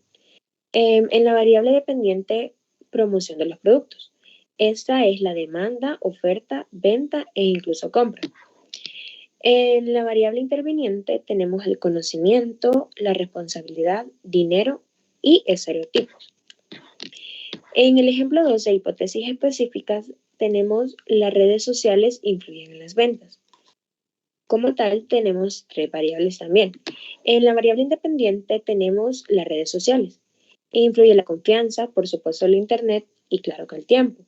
En la variable dependiente, promoción de los productos. Esta es la demanda, oferta, venta e incluso compra. En la variable interviniente tenemos el conocimiento, la responsabilidad, dinero y estereotipos. En el ejemplo 2 de hipótesis específicas tenemos las redes sociales influyen en las ventas. Como tal, tenemos 3 variables también. En la variable independiente tenemos las redes sociales. Influye la confianza, por supuesto el internet y claro que el tiempo.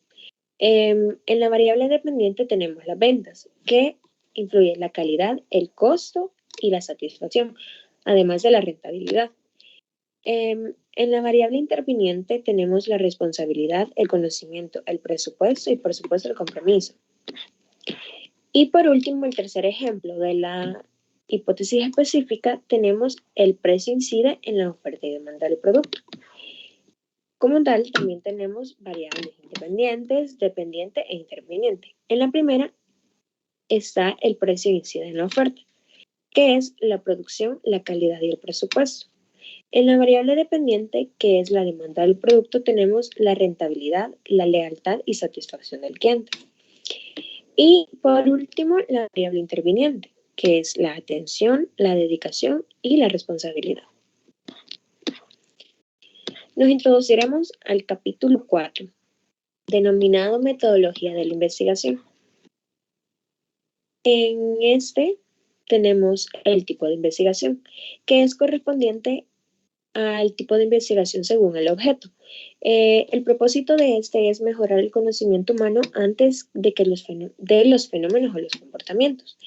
En la variable dependiente tenemos las ventas, que influye la calidad, el costo y la satisfacción, además de la rentabilidad. En la variable interviniente tenemos la responsabilidad, el conocimiento, el presupuesto y por supuesto el compromiso. Y por último, el tercer ejemplo de la hipótesis específica, tenemos el precio incide en la oferta y demanda del producto. Como tal, también tenemos variables independientes, dependiente e interviniente. En la primera está el precio incide en la oferta, que es la producción, la calidad y el presupuesto. En la variable dependiente, que es la demanda del producto, tenemos la rentabilidad, la lealtad y satisfacción del cliente. Y por último, la variable interviniente, que es la atención, la dedicación y la responsabilidad. Nos introduciremos al capítulo 4, denominado Metodología de la Investigación. En este tenemos el tipo de investigación, que es correspondiente al tipo de investigación según el objeto. El propósito de este es mejorar el conocimiento humano antes de los fenómenos o los comportamientos.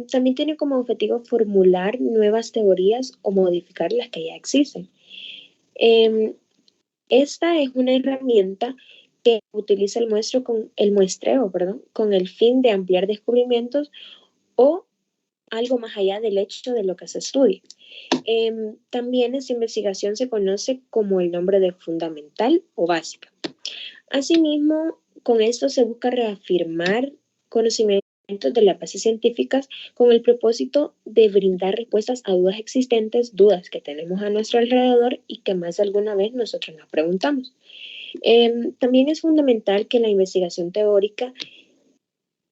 También tiene como objetivo formular nuevas teorías o modificar las que ya existen. Esta es una herramienta que utiliza el muestreo con el fin de ampliar descubrimientos o algo más allá del hecho de lo que se estudia. También esta investigación se conoce como el nombre de fundamental o básica. Asimismo, con esto se busca reafirmar conocimientos de las bases científicas con el propósito de brindar respuestas a dudas existentes, dudas que tenemos a nuestro alrededor y que más de alguna vez nosotros nos preguntamos. También es fundamental que la investigación teórica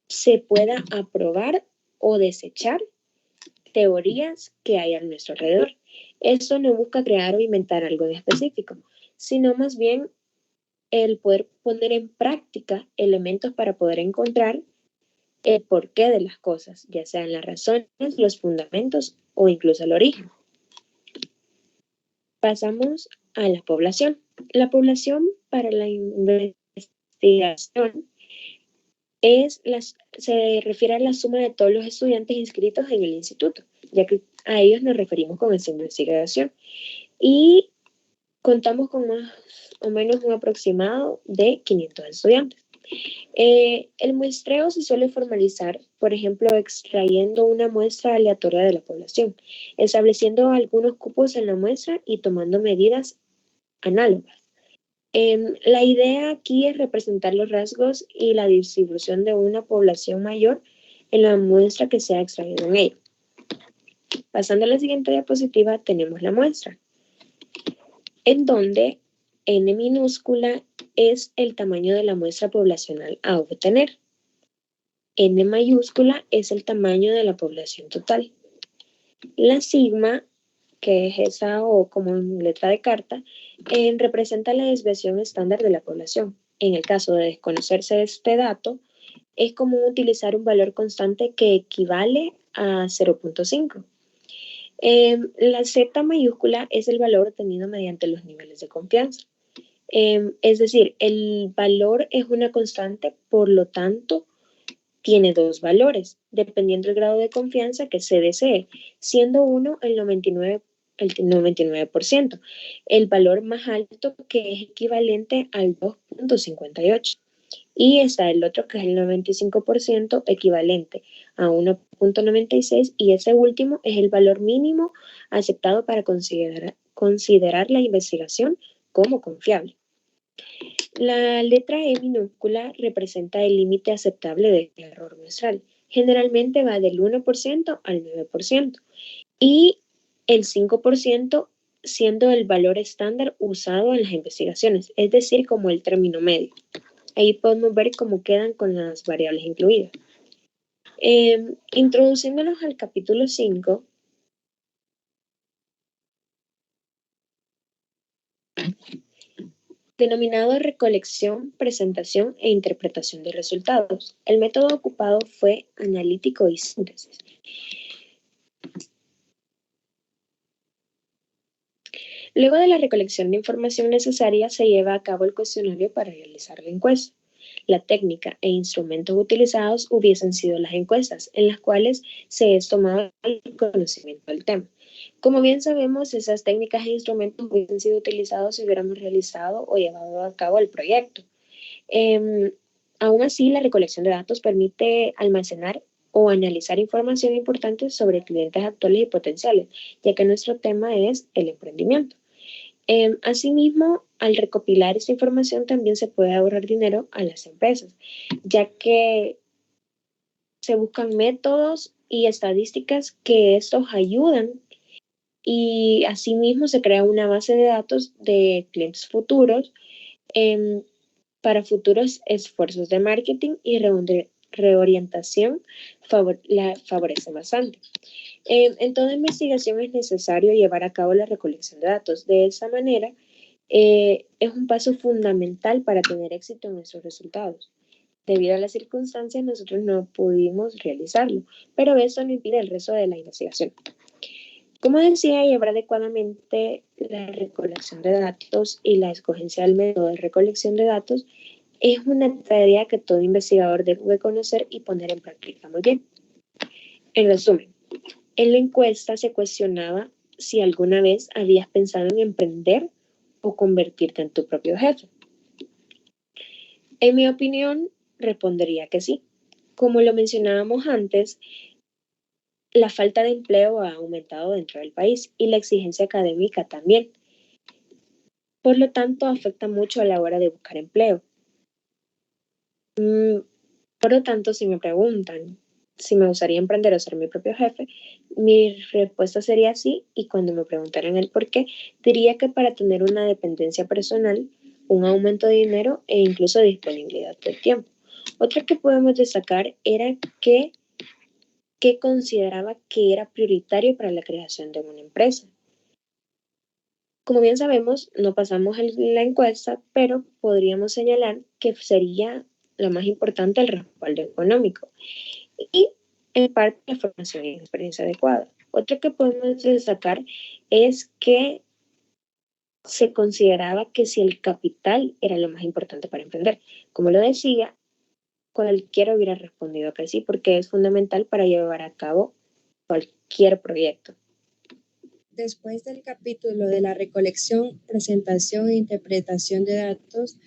se pueda aprobar o desechar teorías que hay a nuestro alrededor. Esto no busca crear o inventar algo en específico, sino más bien el poder poner en práctica elementos para poder encontrar el porqué de las cosas, ya sean las razones, los fundamentos o incluso el origen. Pasamos a la población. La población para la investigación se refiere a la suma de todos los estudiantes inscritos en el instituto, ya que a ellos nos referimos con esta investigación. Y contamos con más o menos un aproximado de 500 estudiantes. El muestreo se suele formalizar, por ejemplo, extrayendo una muestra aleatoria de la población, estableciendo algunos cupos en la muestra y tomando medidas análogas. La idea aquí es representar los rasgos y la distribución de una población mayor en la muestra que se ha extraído en ella. Pasando a la siguiente diapositiva, tenemos la muestra, en donde N minúscula es el tamaño de la muestra poblacional a obtener. N mayúscula es el tamaño de la población total. La sigma, que es esa O como en letra de carta, representa la desviación estándar de la población. En el caso de desconocerse este dato, es común utilizar un valor constante que equivale a 0.5. La Z mayúscula es el valor obtenido mediante los niveles de confianza. Es decir, el valor es una constante, por lo tanto, tiene dos valores, dependiendo del grado de confianza que se desee, siendo uno el 99%, el valor más alto que es equivalente al 2.58. Y está el otro que es el 95% equivalente a 1.96 y ese último es el valor mínimo aceptado para considerar la investigación como confiable. La letra E minúscula representa el límite aceptable de error muestral. Generalmente va del 1% al 9% y el 5% siendo el valor estándar usado en las investigaciones, es decir, como el término medio. Ahí podemos ver cómo quedan con las variables incluidas. Introduciéndonos al capítulo 5, denominado recolección, presentación e interpretación de resultados. El método ocupado fue analítico y síntesis. Luego de la recolección de información necesaria, se lleva a cabo el cuestionario para realizar la encuesta. La técnica e instrumentos utilizados hubiesen sido las encuestas, en las cuales se es tomado el conocimiento del tema. Como bien sabemos, esas técnicas e instrumentos hubiesen sido utilizados si hubiéramos realizado o llevado a cabo el proyecto. Aún así, la recolección de datos permite almacenar o analizar información importante sobre clientes actuales y potenciales, ya que nuestro tema es el emprendimiento. Asimismo, al recopilar esta información también se puede ahorrar dinero a las empresas, ya que se buscan métodos y estadísticas que estos ayudan, y asimismo se crea una base de datos de clientes futuros para futuros esfuerzos de marketing y reorientación la favorece bastante. En toda investigación es necesario llevar a cabo la recolección de datos. De esa manera, es un paso fundamental para tener éxito en nuestros resultados. Debido a las circunstancias, nosotros no pudimos realizarlo, pero eso no impide el resto de la investigación. Como decía, llevar adecuadamente la recolección de datos y la escogencia del método de recolección de datos es una tarea que todo investigador debe conocer y poner en práctica muy bien. En resumen, en la encuesta se cuestionaba si alguna vez habías pensado en emprender o convertirte en tu propio jefe. En mi opinión, respondería que sí. Como lo mencionábamos antes, la falta de empleo ha aumentado dentro del país y la exigencia académica también. Por lo tanto, afecta mucho a la hora de buscar empleo. Por lo tanto, si me preguntan si me gustaría emprender o ser mi propio jefe, mi respuesta sería sí, y cuando me preguntaran el por qué, diría que para tener una dependencia personal, un aumento de dinero e incluso disponibilidad de tiempo. Otra que podemos destacar era que consideraba que era prioritario para la creación de una empresa. Como bien sabemos, no pasamos la encuesta, pero podríamos señalar que sería lo más importante el respaldo económico y en parte la formación y experiencia adecuada. Otra que podemos destacar es que se consideraba que si el capital era lo más importante para emprender. Como lo decía, cualquiera hubiera respondido que sí, porque es fundamental para llevar a cabo cualquier proyecto. Después del capítulo de la recolección, presentación e interpretación de datos,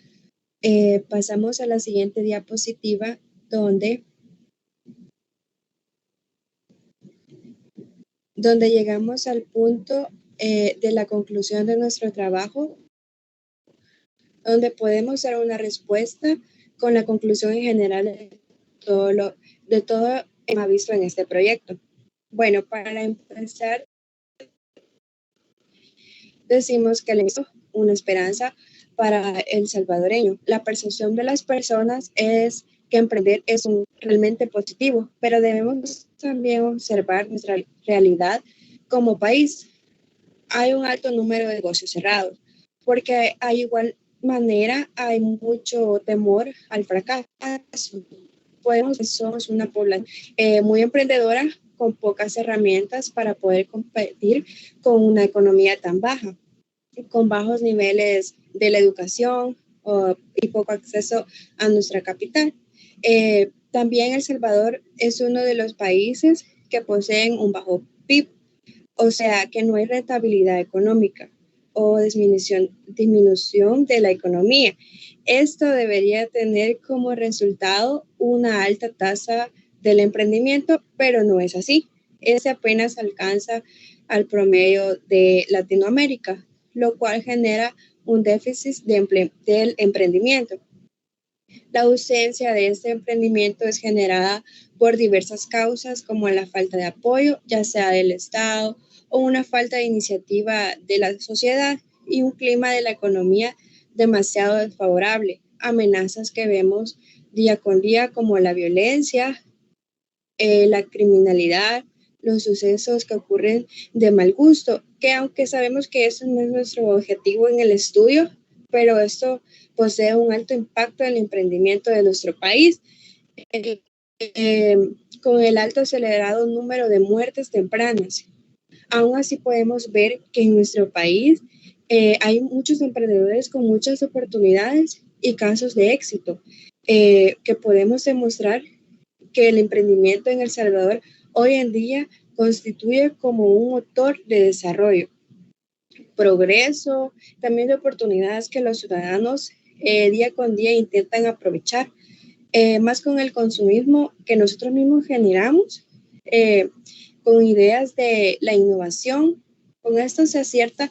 pasamos a la siguiente diapositiva donde llegamos al punto de la conclusión de nuestro trabajo, donde podemos dar una respuesta con la conclusión en general de todo lo que hemos visto en este proyecto. Bueno, para empezar, decimos que es una esperanza para el salvadoreño. La percepción de las personas es que emprender es realmente positivo, pero debemos también observar nuestra realidad como país. Hay un alto número de negocios cerrados, porque hay igual manera hay mucho temor al fracaso. Somos una población muy emprendedora con pocas herramientas para poder competir con una economía tan baja, con bajos niveles de la educación y poco acceso a nuestra capital. También El Salvador es uno de los países que poseen un bajo PIB, o sea que no hay rentabilidad económica o disminución de la economía. Esto debería tener como resultado una alta tasa del emprendimiento, pero no es así. Ese apenas alcanza al promedio de Latinoamérica, lo cual genera un déficit del emprendimiento. La ausencia de este emprendimiento es generada por diversas causas, como la falta de apoyo, ya sea del Estado o una falta de iniciativa de la sociedad y un clima de la economía demasiado desfavorable. Amenazas que vemos día con día como la violencia, la criminalidad, los sucesos que ocurren de mal gusto, que aunque sabemos que eso no es nuestro objetivo en el estudio, pero esto posee un alto impacto en el emprendimiento de nuestro país, con el alto acelerado número de muertes tempranas. Aún así podemos ver que en nuestro país hay muchos emprendedores con muchas oportunidades y casos de éxito. que podemos demostrar que el emprendimiento en El Salvador hoy en día constituye como un motor de desarrollo, progreso, también de oportunidades que los ciudadanos día con día intentan aprovechar, más con el consumismo que nosotros mismos generamos, con ideas de la innovación. Con esto se acierta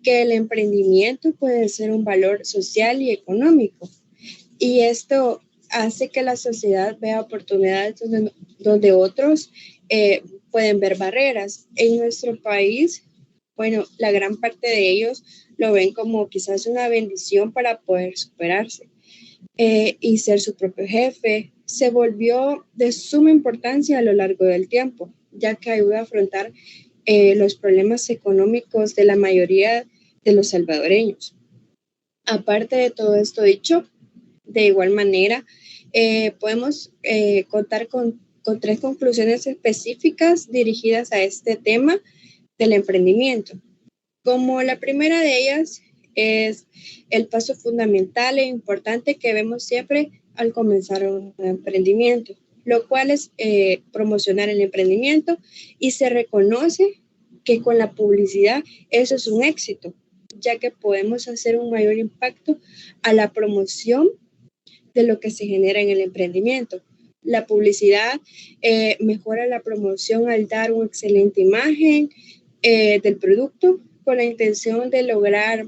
que el emprendimiento puede ser un valor social y económico, y esto hace que la sociedad vea oportunidades donde otros pueden ver barreras. En nuestro país, bueno, la gran parte de ellos lo ven como quizás una bendición para poder superarse y ser su propio jefe. Se volvió de suma importancia a lo largo del tiempo, ya que ayuda a afrontar los problemas económicos de la mayoría de los salvadoreños. Aparte de todo esto dicho, de igual manera, podemos contar con 3 conclusiones específicas dirigidas a este tema del emprendimiento. Como la primera de ellas es el paso fundamental e importante que vemos siempre al comenzar un emprendimiento, lo cual es promocionar el emprendimiento, y se reconoce que con la publicidad eso es un éxito, ya que podemos hacer un mayor impacto a la promoción de lo que se genera en el emprendimiento. La publicidad mejora la promoción al dar una excelente imagen del producto, con la intención de lograr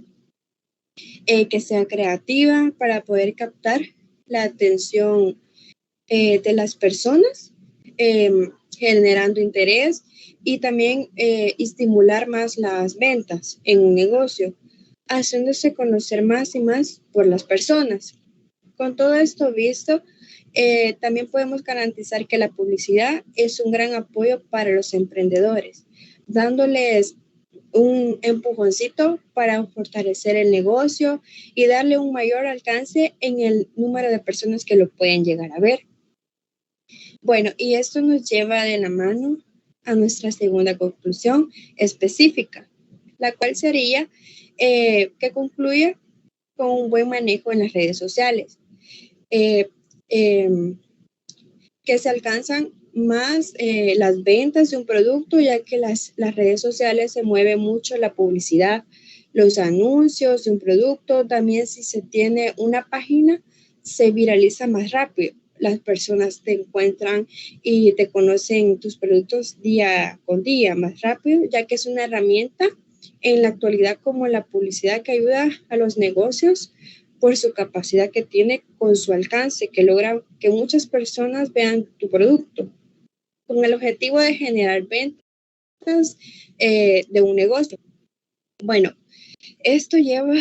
que sea creativa para poder captar la atención de las personas, generando interés y también estimular más las ventas en un negocio, haciéndose conocer más y más por las personas. Con todo esto visto, también podemos garantizar que la publicidad es un gran apoyo para los emprendedores, dándoles un empujoncito para fortalecer el negocio y darle un mayor alcance en el número de personas que lo pueden llegar a ver. Bueno, y esto nos lleva de la mano a nuestra segunda conclusión específica, la cual sería que concluye con un buen manejo en las redes sociales, que se alcanzan más las ventas de un producto, ya que las redes sociales se mueve mucho la publicidad, los anuncios de un producto. También si se tiene una página, se viraliza más rápido. Las personas te encuentran y te conocen tus productos día con día más rápido, ya que es una herramienta en la actualidad como la publicidad que ayuda a los negocios por su capacidad que tiene con su alcance, que logra que muchas personas vean tu producto, con el objetivo de generar ventas de un negocio. Bueno, esto lleva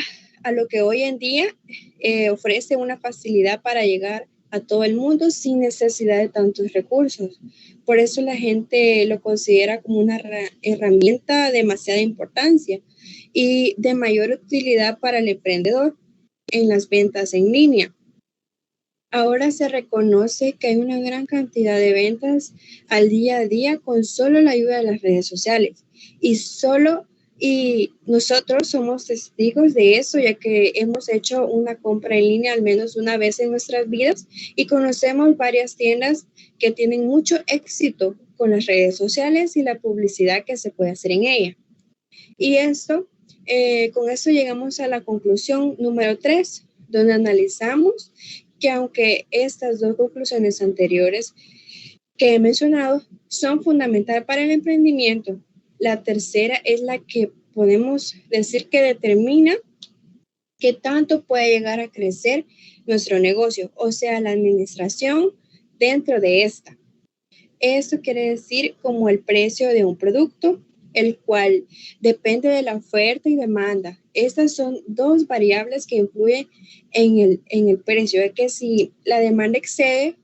a lo que hoy en día ofrece una facilidad para llegar a todo el mundo sin necesidad de tantos recursos. Por eso la gente lo considera como una herramienta de demasiada importancia y de mayor utilidad para el emprendedor en las ventas en línea. Ahora se reconoce que hay una gran cantidad de ventas al día a día con solo la ayuda de las redes sociales, y nosotros somos testigos de eso, ya que hemos hecho una compra en línea al menos una vez en nuestras vidas y conocemos varias tiendas que tienen mucho éxito con las redes sociales y la publicidad que se puede hacer en ella. Y con esto llegamos a la conclusión número 3, donde analizamos que aunque estas 2 conclusiones anteriores que he mencionado son fundamentales para el emprendimiento, la tercera es la que podemos decir que determina qué tanto puede llegar a crecer nuestro negocio, o sea, la administración dentro de esta. Esto quiere decir como el precio de un producto, el cual depende de la oferta y demanda. Estas son 2 variables que influyen en el precio, de que si la demanda excede,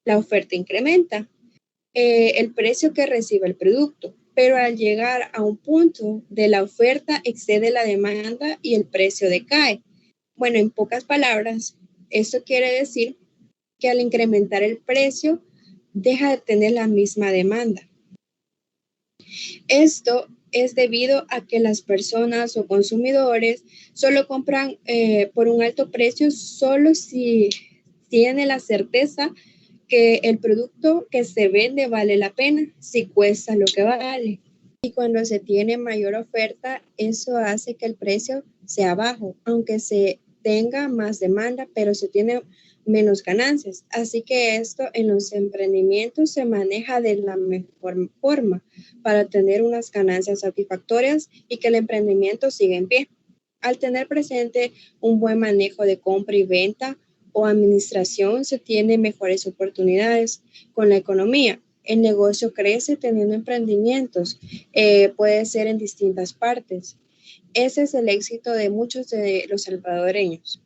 la oferta incrementa el precio que recibe el producto, pero al llegar a un punto de la oferta excede la demanda y el precio decae. Bueno, en pocas palabras, esto quiere decir que al incrementar el precio, deja de tener la misma demanda. Esto es debido a que las personas o consumidores solo compran por un alto precio solo si tiene la certeza que el producto que se vende vale la pena si cuesta lo que vale. Y cuando se tiene mayor oferta, eso hace que el precio sea bajo, aunque se tenga más demanda, pero se tiene menos ganancias. Así que esto en los emprendimientos se maneja de la mejor forma para tener unas ganancias satisfactorias y que el emprendimiento siga en pie. Al tener presente un buen manejo de compra y venta o administración, se tiene mejores oportunidades con la economía. El negocio crece teniendo emprendimientos, puede ser en distintas partes. Ese es el éxito de muchos de los salvadoreños.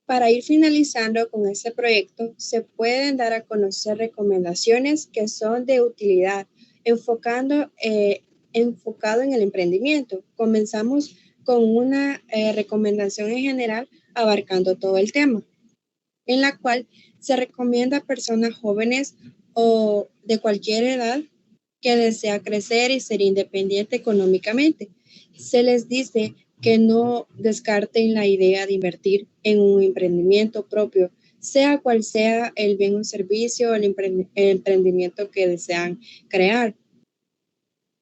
Para ir finalizando con este proyecto, se pueden dar a conocer recomendaciones que son de utilidad, enfocado en el emprendimiento. Comenzamos con una recomendación en general abarcando todo el tema, en la cual se recomienda a personas jóvenes o de cualquier edad que desea crecer y ser independiente económicamente. Se les dice que no descarten la idea de invertir en un emprendimiento propio, sea cual sea el bien o servicio, el emprendimiento que desean crear.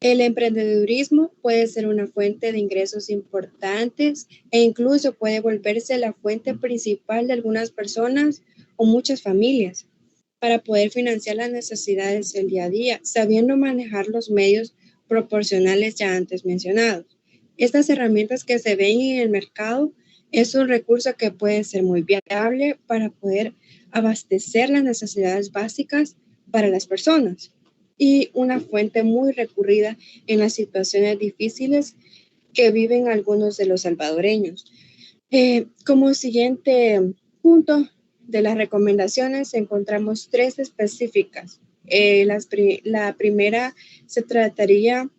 El emprendedurismo puede ser una fuente de ingresos importantes e incluso puede volverse la fuente principal de algunas personas o muchas familias para poder financiar las necesidades del día a día, sabiendo manejar los medios proporcionales ya antes mencionados. Estas herramientas que se ven en el mercado es un recurso que puede ser muy viable para poder abastecer las necesidades básicas para las personas y una fuente muy recurrida en las situaciones difíciles que viven algunos de los salvadoreños. Como siguiente punto de las recomendaciones encontramos 3 específicas. La primera se trataría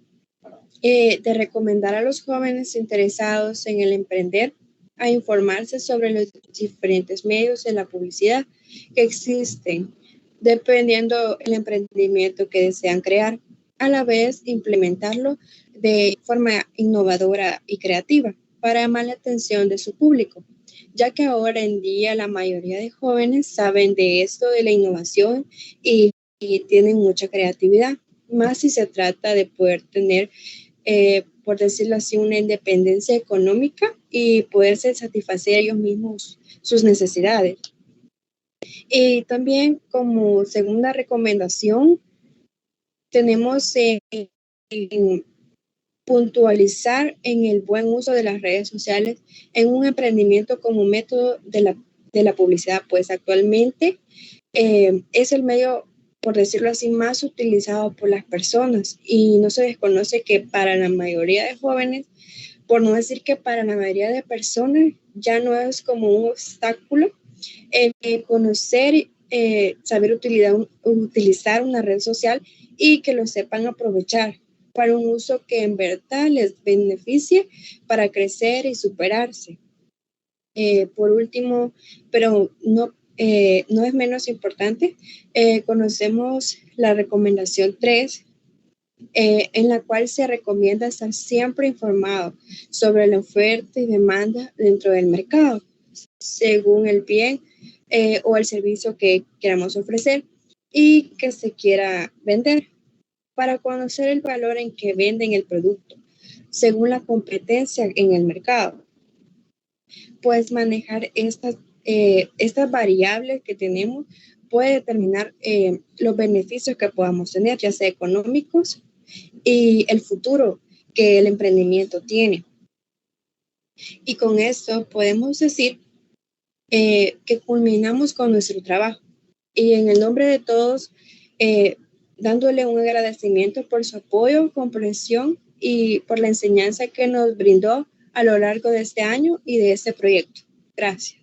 de recomendar a los jóvenes interesados en el emprender a informarse sobre los diferentes medios de la publicidad que existen, dependiendo del emprendimiento que desean crear, a la vez implementarlo de forma innovadora y creativa para llamar la atención de su público, ya que ahora en día la mayoría de jóvenes saben de esto de la innovación y tienen mucha creatividad, más si se trata de poder tener, por decirlo así, una independencia económica y poderse satisfacer ellos mismos sus necesidades. Y también como segunda recomendación, tenemos puntualizar en el buen uso de las redes sociales en un emprendimiento como método de la publicidad, pues actualmente es el medio, por decirlo así, más utilizado por las personas y no se desconoce que para la mayoría de jóvenes, por no decir que para la mayoría de personas, ya no es como un obstáculo conocer, saber utilizar una red social y que lo sepan aprovechar para un uso que en verdad les beneficie para crecer y superarse. Por último, pero no es menos importante, conocemos la recomendación 3, en la cual se recomienda estar siempre informado sobre la oferta y demanda dentro del mercado, según el bien o el servicio que queramos ofrecer y que se quiera vender, para conocer el valor en que venden el producto, según la competencia en el mercado. Pues manejar estas variables que tenemos puede determinar los beneficios que podamos tener, ya sea económicos y el futuro que el emprendimiento tiene. Y con esto podemos decir que culminamos con nuestro trabajo. Y en el nombre de todos, dándole un agradecimiento por su apoyo, comprensión y por la enseñanza que nos brindó a lo largo de este año y de este proyecto. Gracias.